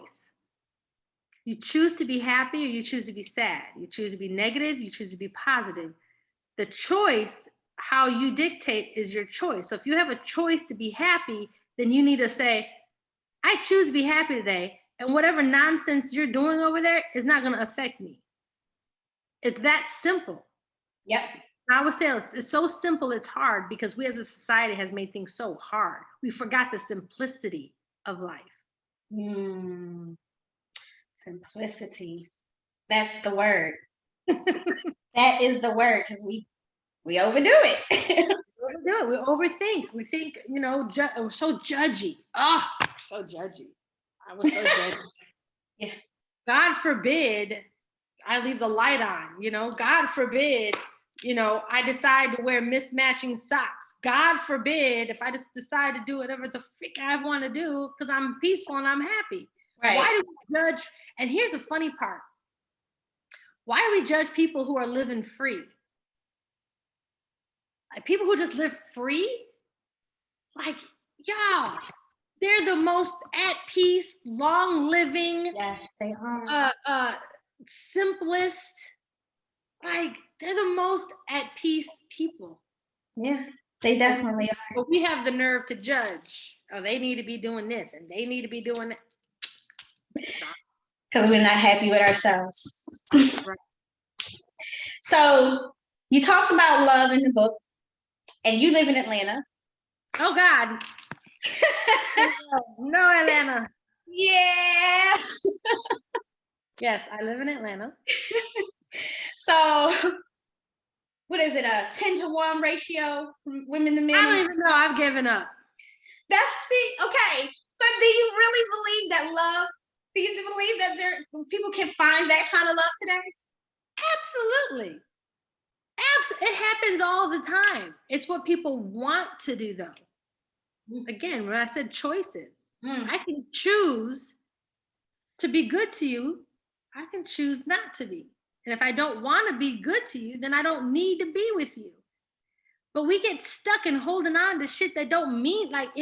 You choose to be happy or you choose to be sad. You choose to be negative, you choose to be positive. The choice, how you dictate, is your choice. So if you have a choice to be happy, then you need to say, I choose to be happy today, and whatever nonsense you're doing over there is not going to affect me. It's that simple. Yep. I would say it's so simple, it's hard, because we as a society has made things so hard. We forgot the simplicity of life. Simplicity. That's the word. That is the word, because we overdo it. We overthink. We think, we're so judgy. Oh, so judgy. I was so judgy. Yeah. God forbid I leave the light on, God forbid, I decide to wear mismatching socks. God forbid if I just decide to do whatever the freak I want to do because I'm peaceful and I'm happy. Right. Why do we judge? And here's the funny part. Why do we judge people who are living free? Like, people who just live free, like, y'all, they're the most at peace, long living. Yes, they are. Simplest. Like, they're the most at peace people. Yeah, they definitely are. But we have the nerve to judge. Oh, they need to be doing this and they need to be doing that. Because we're not happy with ourselves. Right. So you talked about love in the book, and you live in Atlanta. Oh God. No, Atlanta. Yeah. Yes, I live in Atlanta. So what is it, a 10-to-1 ratio from women to men? I don't even know. I've given up. Okay. So do you really believe that love? Do you believe that people can find that kind of love today? Absolutely. It happens all the time. It's what people want to do, though. Again, when I said choices, I can choose to be good to you. I can choose not to be. And if I don't want to be good to you, then I don't need to be with you. But we get stuck in holding on to shit that don't mean, like,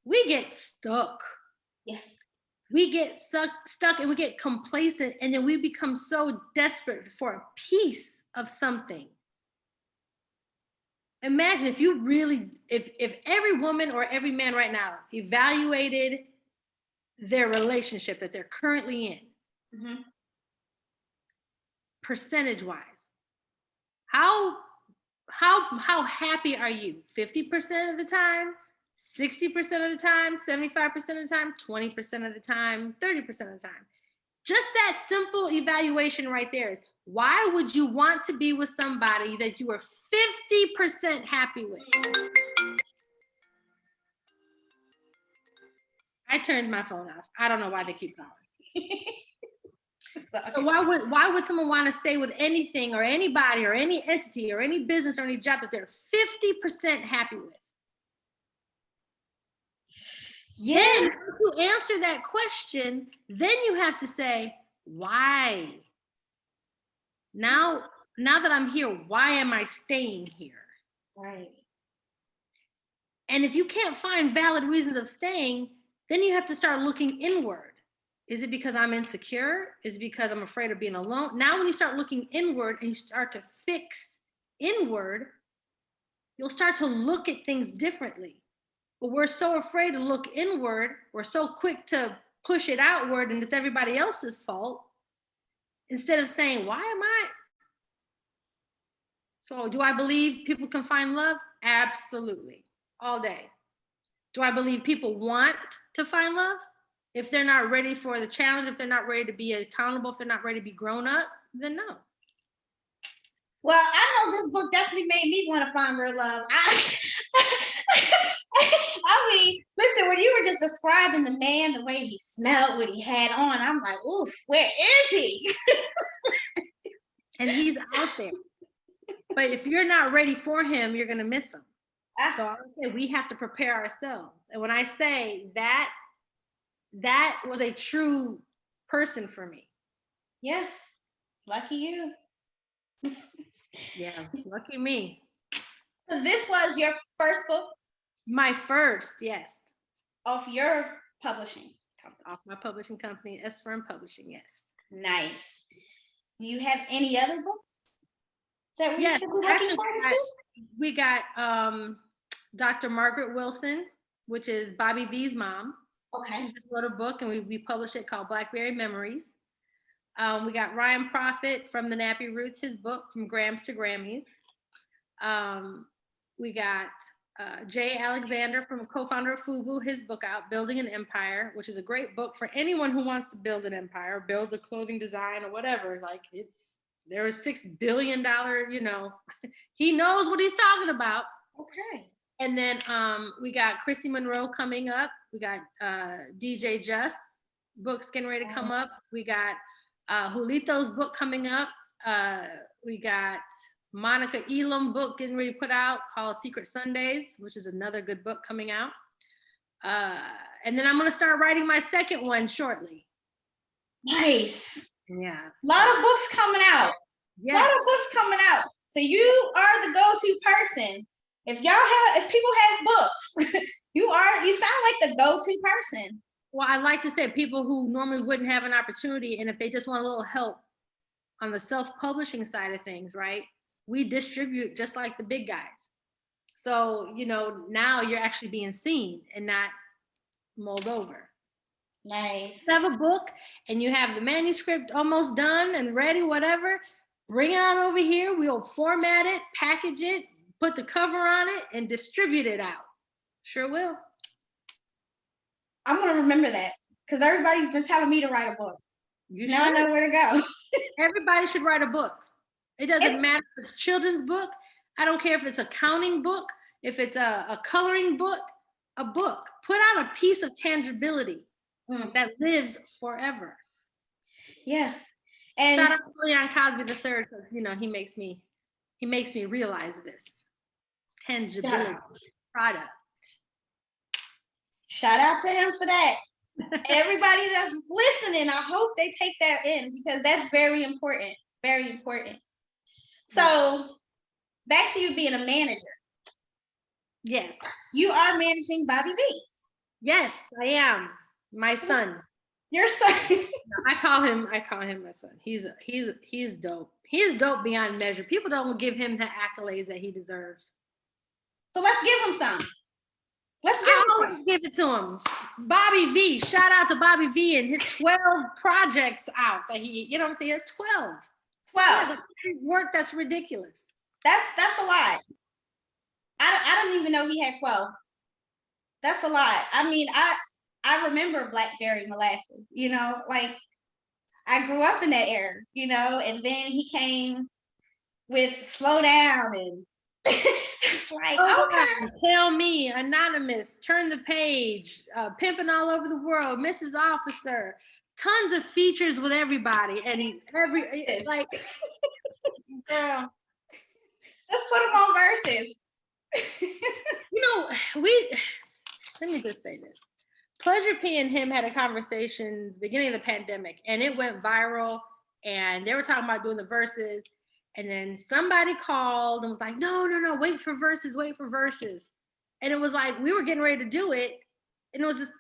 we get stuck. Yeah. We get stuck and we get complacent, and then we become so desperate for a piece of something. Imagine if you really, if every woman or every man right now evaluated their relationship that they're currently in, percentage-wise, how happy are you? 50% of the time, 60% of the time, 75% of the time, 20% of the time, 30% of the time. Just that simple evaluation right there is, why would you want to be with somebody that you are 50% happy with? I turned my phone off. I don't know why they keep calling. So why would someone want to stay with anything or anybody or any entity or any business or any job that they're 50% happy with? Yeah. Then if you answer that question, then you have to say, why? Now that I'm here, why am I staying here? Right. And if you can't find valid reasons of staying, Then you have to start looking inward. Is it because I'm insecure? Is it because I'm afraid of being alone? Now, when you start looking inward and you start to fix inward, you'll start to look at things differently. But we're so afraid to look inward. We're so quick to push it outward and it's everybody else's fault. Instead of saying, why am I? So do I believe people can find love? Absolutely. All day. Do I believe people want to find love? If they're not ready for the challenge, if they're not ready to be accountable, if they're not ready to be grown up, then no. Well, I know this book definitely made me want to find real love. I mean, listen, when you were just describing the man, the way he smelled, what he had on, I'm like, oof, where is he? And he's out there. But if you're not ready for him, you're going to miss him. So I would say we have to prepare ourselves. And when I say that, that was a true person for me. Yeah, lucky you. Yeah, lucky me. So this was your first book? My first, yes. Off your publishing company? Off my publishing company, S Firm Publishing, yes. Nice. Do you have any other books that we should be looking forward to? We got Dr. Margaret Wilson, which is Bobby V's mom. Okay. She just wrote a book and we published it called Blackberry Memories. We got Ryan Prophet from the Nappy Roots, his book, From Grams to Grammys. We got Jay Alexander, from co-founder of FUBU, his book out, Building an Empire, which is a great book for anyone who wants to build an empire, build a clothing design or whatever. Like there is $6 billion, he knows what he's talking about. Okay. And then we got Chrissy Monroe coming up. We got DJ Just books getting ready to come up. We got Julito's book coming up. We got Monica Elam book getting ready to put out called Secret Sundays, which is another good book coming out. And then I'm going to start writing my second one shortly. Nice. Yeah. A lot of books coming out. Yes. A lot of books coming out. So you are the go-to person. If people have books, you sound like the go-to person. Well, I like to say people who normally wouldn't have an opportunity, and if they just want a little help on the self-publishing side of things, right? We distribute just like the big guys. So, now you're actually being seen and not mulled over. Nice. You have a book and you have the manuscript almost done and ready, whatever, bring it on over here. We'll format it, package it, put the cover on it, and distribute it out. Sure will. I'm going to remember that because everybody's been telling me to write a book. Now I know where to go. Everybody should write a book. It doesn't matter if it's a children's book. I don't care if it's a counting book, if it's a coloring book, a book. Put out a piece of tangibility that lives forever. Yeah. And shout out to Leon Cosby III, because he makes me realize this. Tangibility product. Shout out to him for that. Everybody that's listening, I hope they take that in because that's very important. Very important. So back to you being a manager. Yes. You are managing Bobby V. Yes, I am. My son. Your son. I call him my son. He's dope. He is dope beyond measure. People don't give him the accolades that he deserves. So let's give him some. Give it to him. Bobby V. Shout out to Bobby V and his 12 projects out that he, what I'm saying? It's 12. 12. Work that's ridiculous. That's a lot. I don't even know he had 12. That's a lot. I mean, I remember Blackberry Molasses, I grew up in that era, and then he came with Slow Down and it's like, okay. Tell Me, Anonymous, Turn the Page, Pimping All Over the World, Mrs. Officer, tons of features with everybody and like, girl. Let's put them on verses. Let me just say this. Pleasure P and him had a conversation beginning of the pandemic and it went viral and they were talking about doing the verses and then somebody called and was like, no, wait for verses. And it was like, we were getting ready to do it and it was just,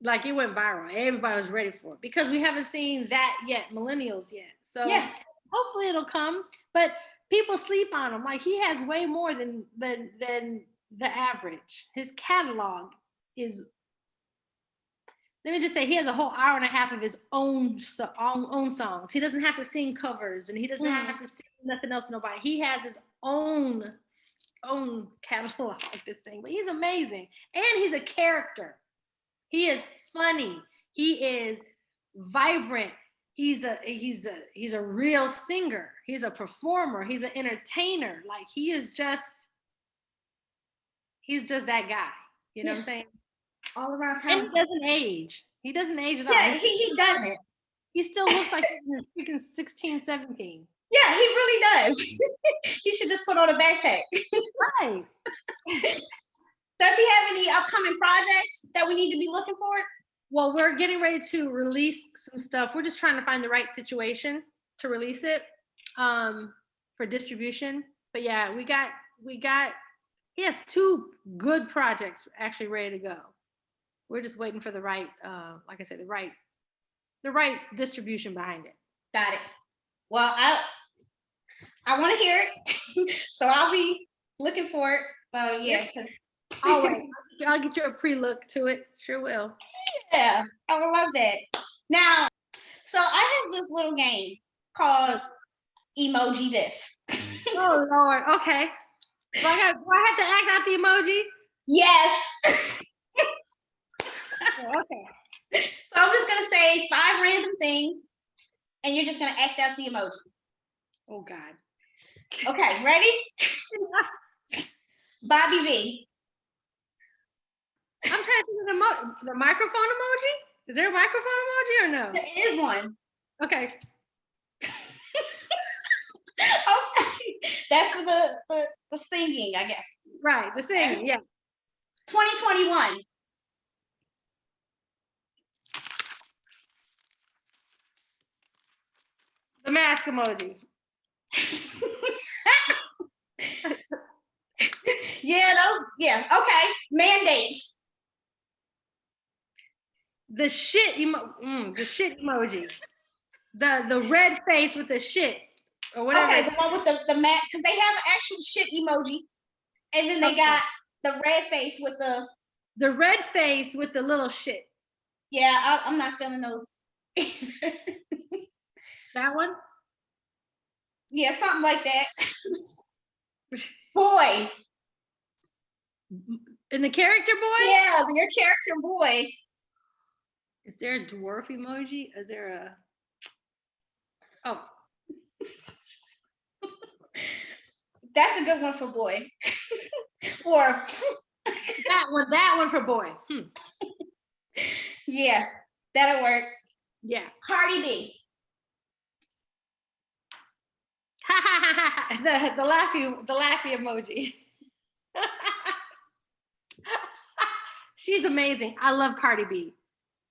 like it went viral. Everybody was ready for it because we haven't seen that yet, millennials yet. So Yeah. hopefully it'll come. But people sleep on him. Like he has way more than the average. His catalog is. Let me just say, he has a whole hour and a half of his own songs. He doesn't have to sing covers, and he doesn't have to sing nothing else to nobody. He has his own catalog to sing. But he's amazing, and he's a character. He is funny. He is vibrant. He's a real singer. He's a performer. He's an entertainer. Like he's just that guy. You know what I'm saying? All around town. And he doesn't age. He doesn't age at all. Yeah, he doesn't. He still looks like he's freaking 16, 17. Yeah, he really does. He should just put on a backpack. Right. Does he have any upcoming projects that we need to be looking for? Well, we're getting ready to release some stuff. We're just trying to find the right situation to release it for distribution. But yeah, we got. He has 2 good projects actually ready to go. We're just waiting for the right, like I said, the right distribution behind it. Got it. Well, I want to hear it, so I'll be looking for it. So yeah, I'll get you a pre-look to it. Sure will. Yeah, I would love that. Now, so I have this little game called Emoji This. Oh Lord. Okay. Do I have to act out the emoji? Yes. Okay. So I'm just gonna say 5 random things, and you're just gonna act out the emoji. Oh God. Okay, ready? Bobby V. I'm trying to think of the microphone emoji. Is there a microphone emoji or no? There is one. Okay. Okay, that's for the singing, I guess. Right, the singing. Yeah. 2021. The mask emoji. Yeah, okay. Mandates. The shit emoji. The red face with the shit or whatever. Okay, the one with the mat, because they have an actual shit emoji, and then they got the red face with the red face with the little shit. Yeah, I'm not feeling those. That one? Yeah, something like that. Boy. In the character boy? Yeah, your character boy. Is there a dwarf emoji? Is there a... Oh. That's a good one for boy. Or that one for boy. Yeah, that'll work. Yeah. Cardi B. the laughy emoji. She's amazing. I love Cardi B.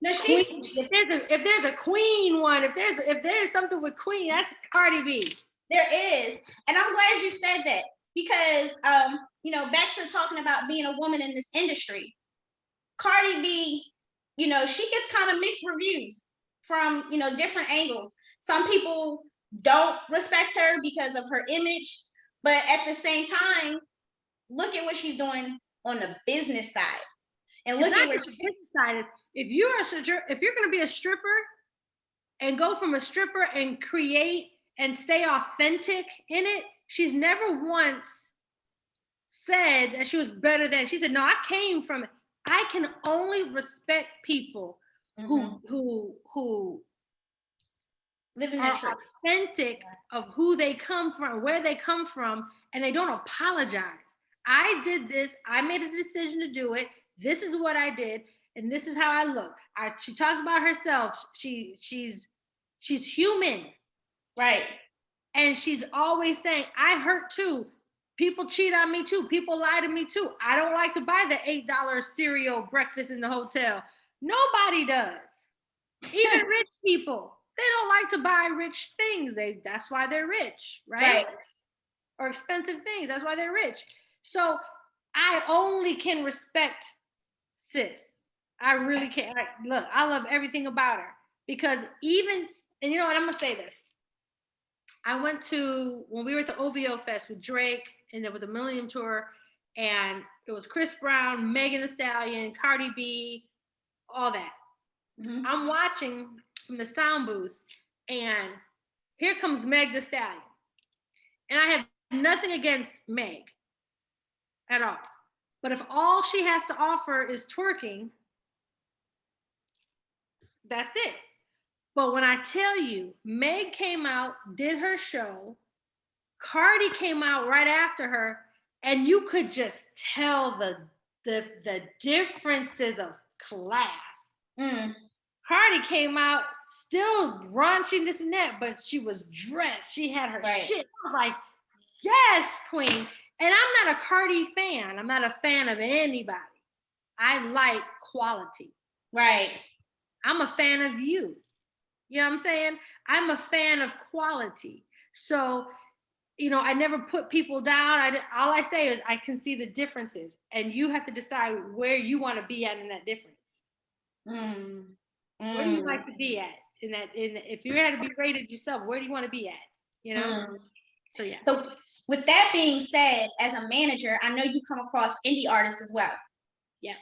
No, if there's a queen one, if there's something with queen, that's Cardi B. There is, and I'm glad you said that because back to talking about being a woman in this industry, Cardi B, she gets kind of mixed reviews from different angles. Some people don't respect her because of her image, but at the same time, look at what she's doing on the business side, and look at what she's business side is. If you're going to be a stripper and go from a stripper and create and stay authentic in it, she's never once said that she was better than. She said, "No, I came from it. I can only respect people who live in are the truth, authentic of who they come from, where they come from, and they don't apologize. I did this. I made a decision to do it. This is what I did, and this is how I look." She talks about herself. She's human, right? And she's always saying, "I hurt too. People cheat on me too. People lie to me too. I don't like to buy the $8 cereal breakfast in the hotel." Nobody does. Even rich people, they don't like to buy rich things. That's why they're rich, right? Or expensive things. That's why they're rich. So I only can respect sis. I really can't. Look, I love everything about her because even, and you know what, I'm gonna say this. I went to, when we were at the OVO Fest with Drake and then with the Millennium Tour, and it was Chris Brown, Megan Thee Stallion, Cardi B, all that. Mm-hmm. I'm watching from the sound booth, and here comes Meg Thee Stallion. And I have nothing against Meg at all. But if all she has to offer is twerking, that's it. But when I tell you, Meg came out, did her show, Cardi came out right after her, and you could just tell the differences of class. Cardi came out still raunchy this and that, but she was dressed. She had her shit. I was like, yes, queen. And I'm not a Cardi fan. I'm not a fan of anybody. I like quality. Right. I'm a fan of you. You know what I'm saying? I'm a fan of quality. So, you know, I never put people down. All I say is I can see the differences, and you have to decide where you want to be at in that difference. Where do you like to be at in that? If you had to be rated yourself, where do you want to be at? You know. So yeah. So with that being said, as a manager, I know you come across indie artists as well. Yeah.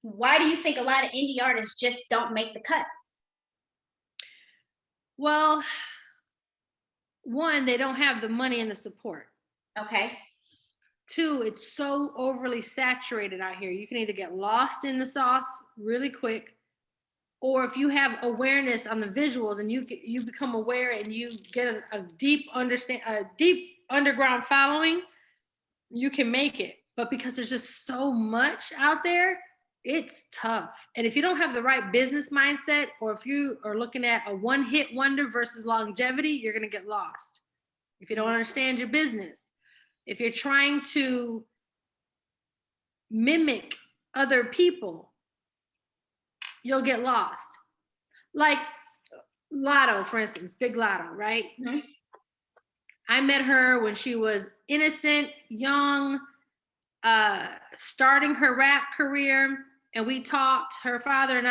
Why do you think a lot of indie artists just don't make the cut? Well, one, they don't have the money and the support. Okay. Two, it's so overly saturated out here. You can either get lost in the sauce really quick, or if you have awareness on the visuals and you become aware and you get a deep underground following, you can make it. But because there's just so much out there, it's tough. And if you don't have the right business mindset, or if you are looking at a one-hit wonder versus longevity, you're going to get lost. If you don't understand your business, if you're trying to mimic other people, you'll get lost. Like Lotto, for instance, Big Lotto, right? Mm-hmm. I met her when she was innocent, young, starting her rap career, and we talked. Her father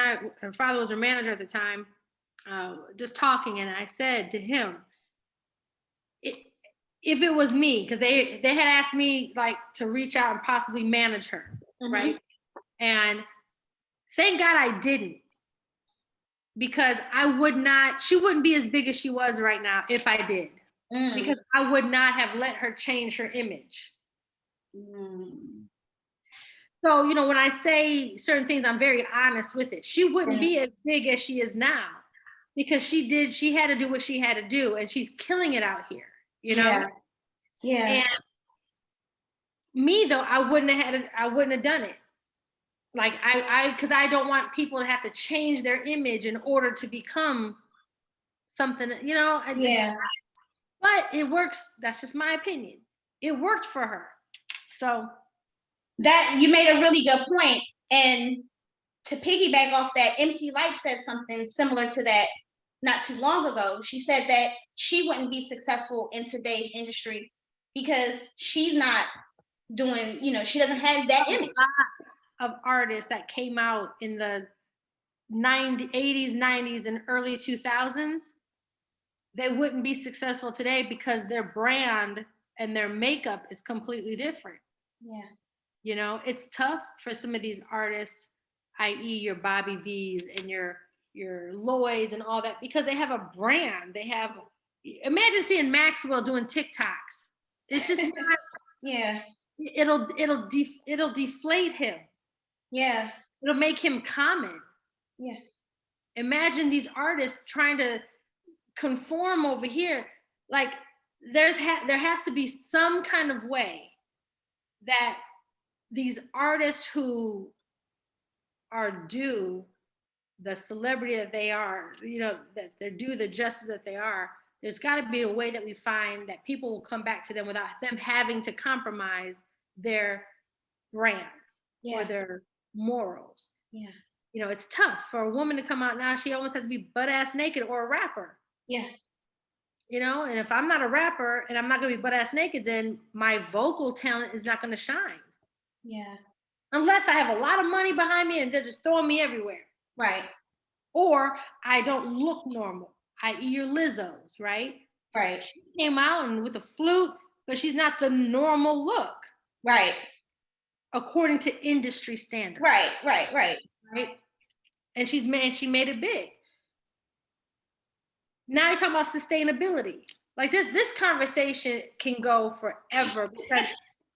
was her manager at the time, just talking, and I said to him, if it was me, because they had asked me like to reach out and possibly manage her, mm-hmm. right? And thank God I didn't, because she wouldn't be as big as she was right now if I did, because I would not have let her change her image. So, you know, when I say certain things, I'm very honest with it. She wouldn't be as big as she is now, because she had to do what she had to do, and she's killing it out here, you know? Yeah. And me though, I wouldn't have done it. Like because I don't want people to have to change their image in order to become something, you know? But it works. That's just my opinion. It worked for her. So that, you made a really good point. And to piggyback off that, MC Lyte said something similar to that not too long ago. She said that she wouldn't be successful in today's industry because she's not doing, you know, she doesn't have that image. Of artists that came out in the 80s, 90s, and early 2000s, they wouldn't be successful today because their brand and their makeup is completely different. Yeah. You know, it's tough for some of these artists, i.e. your Bobby V's and your Lloyds and all that, because they have a brand. Imagine seeing Maxwell doing TikToks. It's just not, yeah. It'll deflate him. Yeah. It'll make him common. Yeah. Imagine these artists trying to conform over here. Like there has to be some kind of way that these artists who are due the celebrity that they are, you know, that they're due the justice that they are, there's got to be a way that we find that people will come back to them without them having to compromise their brands or their morals. Yeah. You know, it's tough for a woman to come out now. She almost has to be butt ass naked, or a rapper. Yeah. You know, and if I'm not a rapper and I'm not going to be butt ass naked, then my vocal talent is not going to shine. Yeah. unless I have a lot of money behind me and they're just throwing me everywhere. Right. Or I don't look normal, i.e. your Lizzos, right? Right. She came out and with a flute, but she's not the normal look. Right. According to industry standards. Right. And she made it big. Now you're talking about sustainability. Like this conversation can go forever because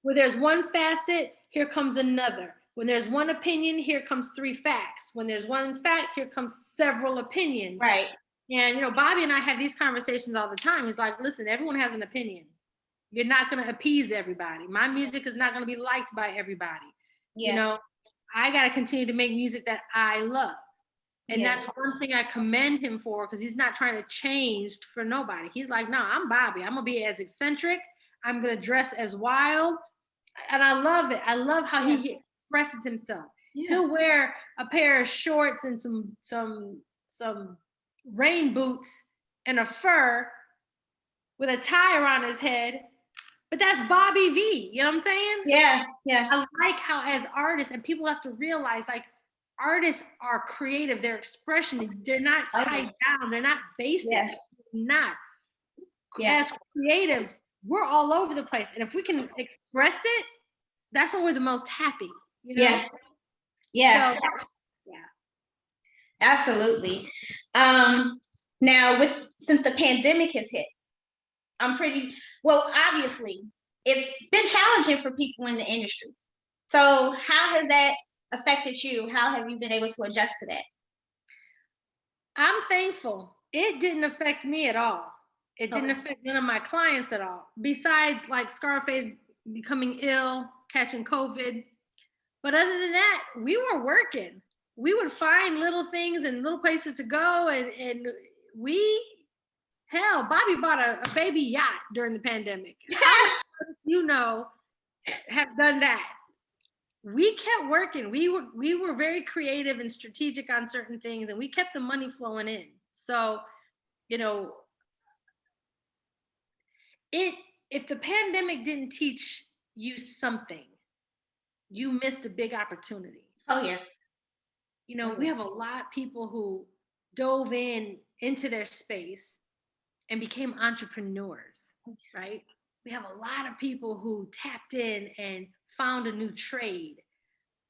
where there's one facet, here comes another. When there's one opinion, here comes 3 facts. When there's one fact, here comes several opinions. Right. And, Bobby and I have these conversations all the time. It's like, listen, everyone has an opinion. You're not going to appease everybody. My music is not going to be liked by everybody. Yeah. I got to continue to make music that I love. And that's one thing I commend him for, because he's not trying to change for nobody. He's like, no, I'm Bobby. I'm going to be as eccentric. I'm going to dress as wild. And I love it. I love how he expresses himself. Yeah. He'll wear a pair of shorts and some rain boots and a fur with a tie around his head. But that's Bobby V. You know what I'm saying? Yeah. I like how as artists, and people have to realize, like, artists are creative. Their expression, they're not tied down. They're not basic. Yeah. Not. Yeah. As creatives, we're all over the place. And if we can express it, that's when we're the most happy. Yeah. So, absolutely. Now, since the pandemic has hit, obviously, it's been challenging for people in the industry. So how has that affected you? How have you been able to adjust to that? I'm thankful. It didn't affect me at all. It didn't affect none of my clients at all, besides like Scarface becoming ill, catching COVID. But other than that, we were working. We would find little things and little places to go. And Bobby bought a baby yacht during the pandemic. Have done that. We kept working. We were very creative and strategic on certain things, and we kept the money flowing in. So, if the pandemic didn't teach you something, you missed a big opportunity. Oh yeah. We have a lot of people who dove into their space and became entrepreneurs, right? We have a lot of people who tapped in and found a new trade.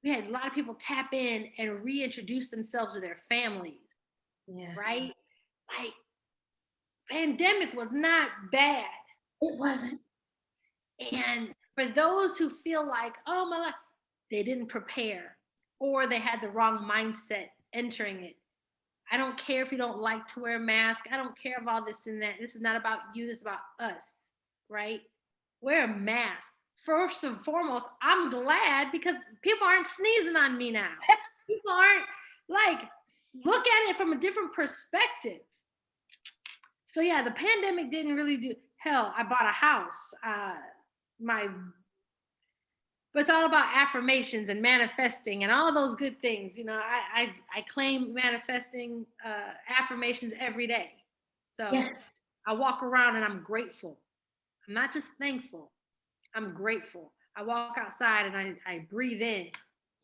We had a lot of people tap in and reintroduce themselves to their families. Yeah. Right? Like, pandemic was not bad. It wasn't. And for those who feel like, oh my life, they didn't prepare, or they had the wrong mindset entering it. I don't care if you don't like to wear a mask. I don't care about this and that. This is not about you. This is about us, right? Wear a mask. First and foremost, I'm glad because people aren't sneezing on me now. People aren't look at it from a different perspective. So yeah, the pandemic didn't really do, hell, I bought a house. But it's all about affirmations and manifesting and all those good things. I claim manifesting affirmations every day. So I walk around and I'm grateful. I'm not just thankful. I'm grateful. I walk outside and I breathe in.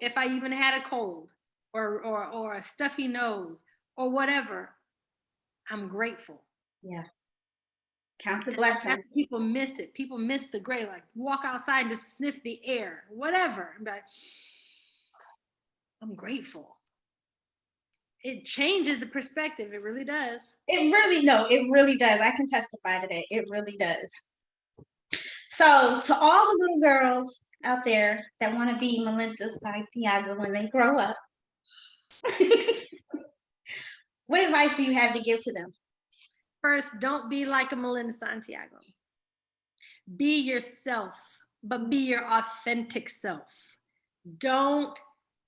If I even had a cold or a stuffy nose or whatever, I'm grateful. Yeah. Count the blessings. People miss it. People miss the great. Like, walk outside and just sniff the air, whatever. But I'm grateful. It changes the perspective. It really does. It really does. I can testify to that. It really does. So, to all the little girls out there that want to be Melinda Santiago when they grow up, what advice do you have to give to them? First, don't be like a Melinda Santiago. Be yourself, but be your authentic self. Don't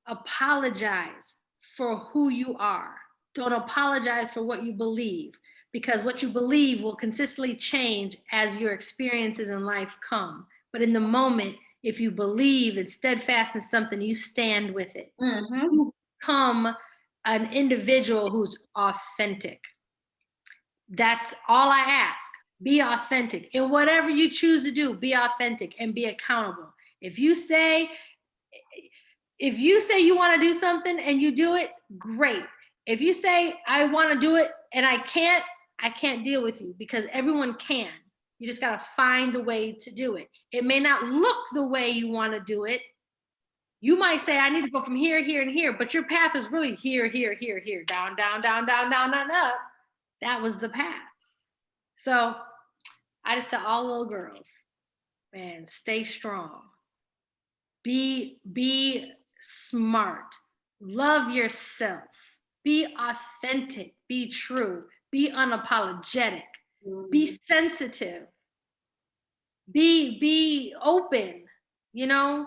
apologize for who you are. Don't apologize for what you believe, because what you believe will consistently change as your experiences in life come. But in the moment, if you believe and steadfast in something, you stand with it. Mm-hmm. You become an individual who's authentic. That's all I ask. Be authentic. In whatever you choose to do, be authentic and be accountable. If you say, If you say you want to do something and you do it, great. If you say I want to do it and I can't deal with you, because everyone can. You just got to find the way to do it. It may not look the way you want to do it. You might say, I need to go from here, here, and here, but your path is really here, here, here, here, down, down, down, down, down, down, up. That was the path. So I just tell all little girls, man, stay strong. Be smart. Love yourself. Be authentic. Be true. Be unapologetic. Be sensitive. Be open, you know?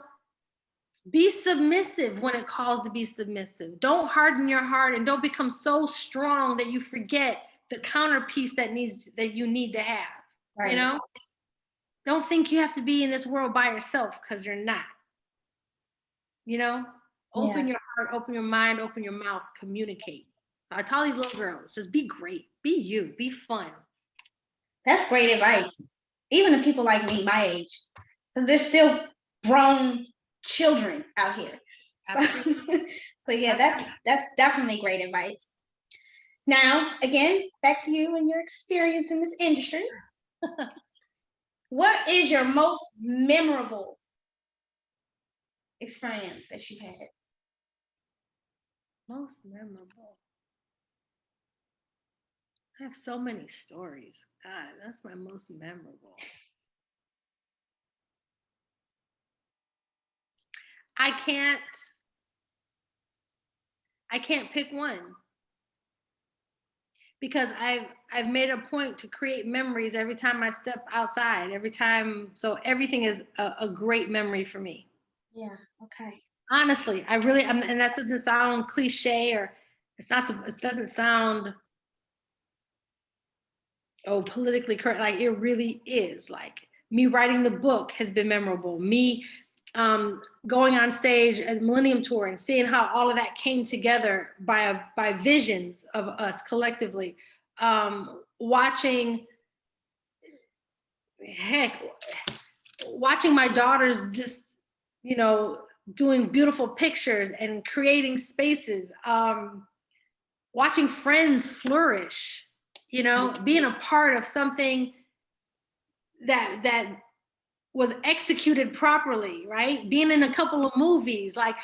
Be submissive when it calls to be submissive. Don't harden your heart and don't become so strong that you forget the counterpiece that you need to have. Right. You know? Don't think you have to be in this world by yourself, because you're not. You know? Open your heart, open your mind, open your mouth, communicate. So I tell these little girls, just be great. Be you. Be fun. That's great advice. Even to people like me, my age, because there's still grown children out here. So yeah, that's definitely great advice. Now, again, back to you and your experience in this industry. What is your most memorable experience that you've had? Most memorable. I have so many stories. God, that's my most memorable. I can't pick one, because I've made a point to create memories every time I step outside, every time. So everything is a great memory for me. Yeah. Okay. Honestly, and that doesn't sound cliche, or it doesn't sound politically correct. Like, it really is. Like, me writing the book has been memorable. Me going on stage at Millennium Tour and seeing how all of that came together by visions of us collectively. Watching my daughters just, doing beautiful pictures and creating spaces. Watching friends flourish, being a part of something that was executed properly, right? Being in a couple of movies. Like,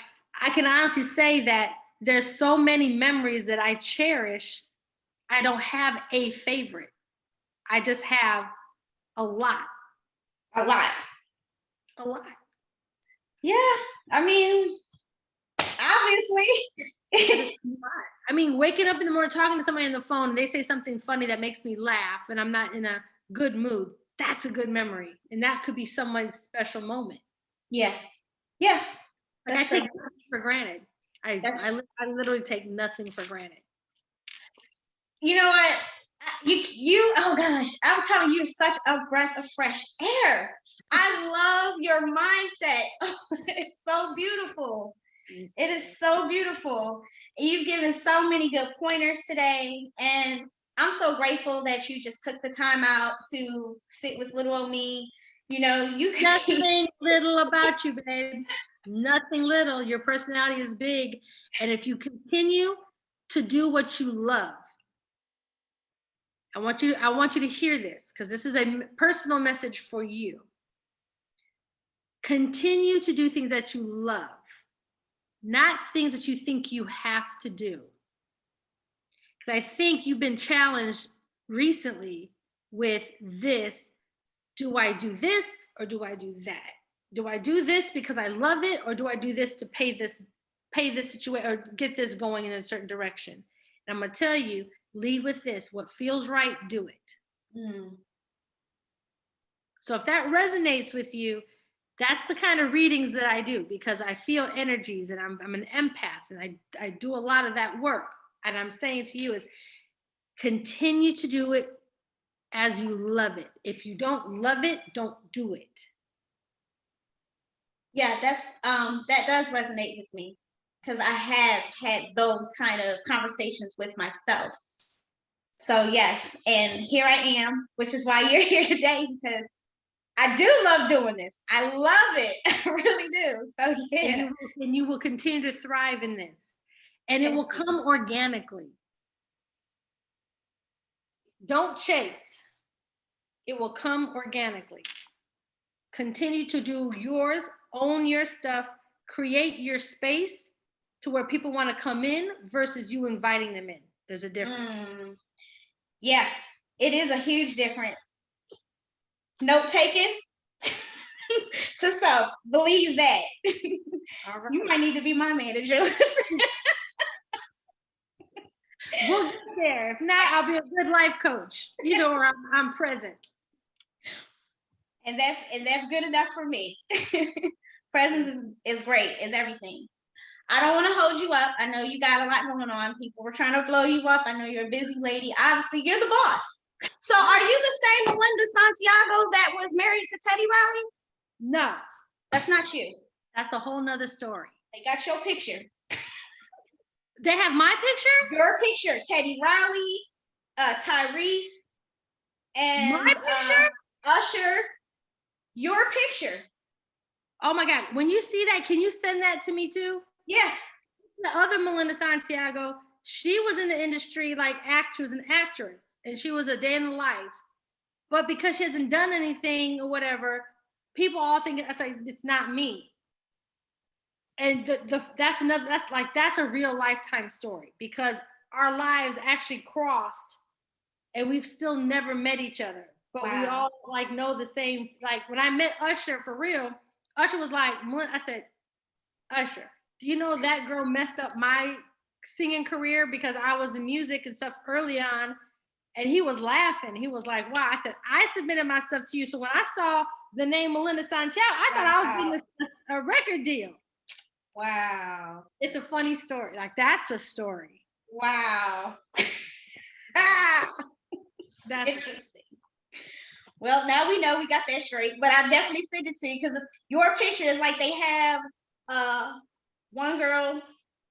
I can honestly say that there's so many memories that I cherish. I don't have a favorite. I just have a lot. A lot. Yeah, I mean, obviously. I mean, waking up in the morning, talking to somebody on the phone, and they say something funny that makes me laugh and I'm not in a good mood. That's a good memory. And that could be someone's special moment. Yeah. Yeah. Like, I take nothing for granted. I literally take nothing for granted. You know what? You, oh gosh, I'm telling you, such a breath of fresh air. I love your mindset. It's so beautiful. It is so beautiful. You've given so many good pointers today, and I'm so grateful that you just took the time out to sit with little old me. You can nothing little about you, babe. Nothing little. Your personality is big, and if you continue to do what you love, I want you to hear this, because this is a personal message for you. Continue to do things that you love, not things that you think you have to do. Because I think you've been challenged recently with this. Do I do this or do I do that? Do I do this because I love it, or do I do this to pay this situation or get this going in a certain direction? And I'm going to tell you, lead with this. What feels right, do it. So if that resonates with you, that's the kind of readings that I do, because I feel energies, and I'm an empath, and I do a lot of that work. And I'm saying to you is, continue to do it as you love it. If you don't love it, don't do it. Yeah, that does resonate with me, because I have had those kind of conversations with myself. So yes, and here I am, which is why you're here today, because I do love doing this. I love it. I really do. So yeah. And you will continue to thrive in this. And it will come organically. Don't chase. It will come organically. Continue to do yours, own your stuff, create your space to where people want to come in versus you inviting them in. There's a difference. Yeah, it is a huge difference. Note taken. So believe that. All right. You might need to be my manager. We'll get there. If not, I'll be a good life coach. Either or I'm present. And that's good enough for me. Presence is great, is everything. I don't want to hold you up. I know you got a lot going on. People were trying to blow you up. I know you're a busy lady. Obviously, you're the boss. So are you the same Melinda Santiago that was married to Teddy Riley? No. That's not you. That's a whole nother story. They got your picture. They have my picture? Your picture. Teddy Riley, Tyrese, and my picture? Usher. Your picture. Oh my God. When you see that, can you send that to me too? Yeah. The other Melinda Santiago, she was in the industry like she was an actress and she was a day in the life. But because she hasn't done anything or whatever, people all think it's not me. And that's a real lifetime story because our lives actually crossed and we've still never met each other. But wow. We all like know the same. Like when I met Usher for real, Usher was like, I said, Usher, do you know that girl messed up my singing career because I was in music and stuff early on? And he was laughing. He was like, wow. I said, I submitted my stuff to you. So when I saw the name Melinda Santiago, I thought I was getting a record deal. Wow. It's a funny story. Like that's a story. Wow. That's interesting. Well, now we know we got that straight, but I definitely sent it to you because your picture is like they have one girl,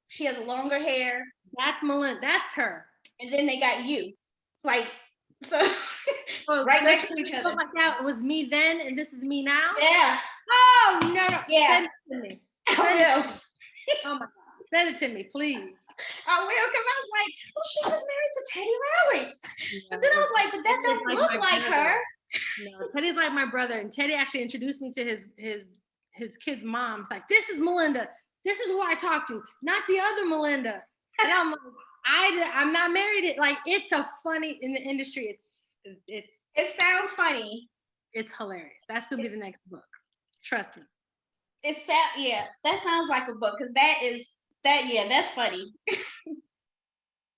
she has longer hair. That's Melinda, that's her. And then they got you. It's like, so right next to each other. Like that was me then and this is me now? Yeah. Oh, no. Yeah. Send it to me. Oh my God. Send it to me, please. I will, because I was like, well, she was married to Teddy Riley. Yeah, and then I was like, but that don't look like her. No, Teddy's like my brother, and Teddy actually introduced me to his kid's mom. It's like, this is Melinda. This is who I talk to, not the other Melinda. And I'm like, I'm not married. Like, it's a funny in the industry. It sounds funny. It's hilarious. That's gonna be the next book. Trust me. Yeah, that sounds like a book because that's funny.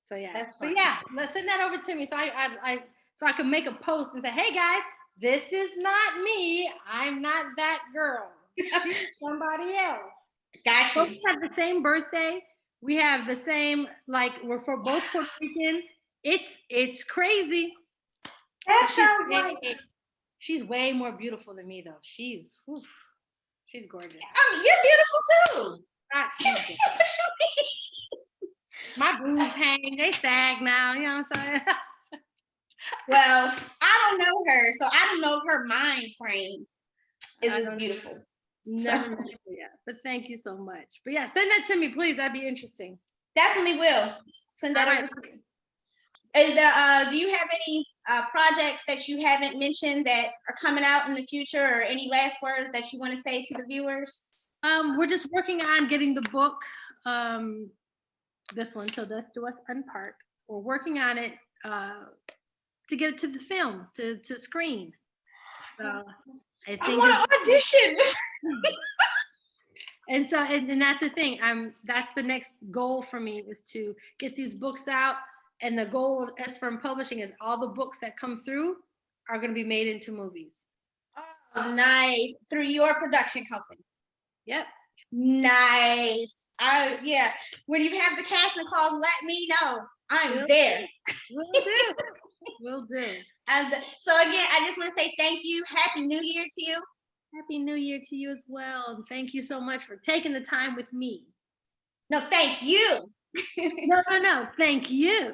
So yeah, that's funny. But yeah, let's send that over to me so I can make a post and say, hey guys, this is not me. I'm not that girl. She's somebody else. Gotcha. But we have the same birthday. We have the same, like we're for both Puerto Rican. It's crazy. That sounds like she's way more beautiful than me though. She's gorgeous. You're beautiful too. My boobs hang, they sag now, you know what I'm saying? Well, I don't know her, so I don't know if her mind frame is as beautiful. Never so. Yeah, but thank you so much. But yeah, send that to me, please. That'd be interesting. Definitely will. Send that over to me. And do you have any projects that you haven't mentioned that are coming out in the future, or any last words that you want to say to the viewers? We're just working on getting the book, this one, So Death Do Us Unpart. We're working on it to get it to the film, to screen. So I want to audition. And so, and that's the thing. That's the next goal for me, is to get these books out. And the goal of S Firm Publishing is all the books that come through are going to be made into movies. Oh, nice. Through your production company. Yep. Nice. Yeah. When you have the casting calls, let me know. I'm there. Will do. And so again, I just want to say thank you. Happy New Year to you. Happy New Year to you as well. And thank you so much for taking the time with me. No, thank you. No. Thank you.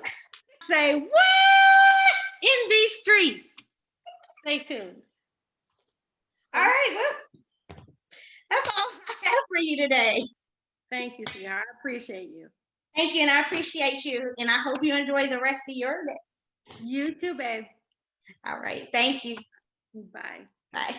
Say what in these streets? Stay tuned. right, well, that's all I have for you today. Thank you, sweetheart. I appreciate you. Thank you, and I appreciate you, and I hope you enjoy the rest of your day. You too, babe. All right, thank you. Bye. Bye.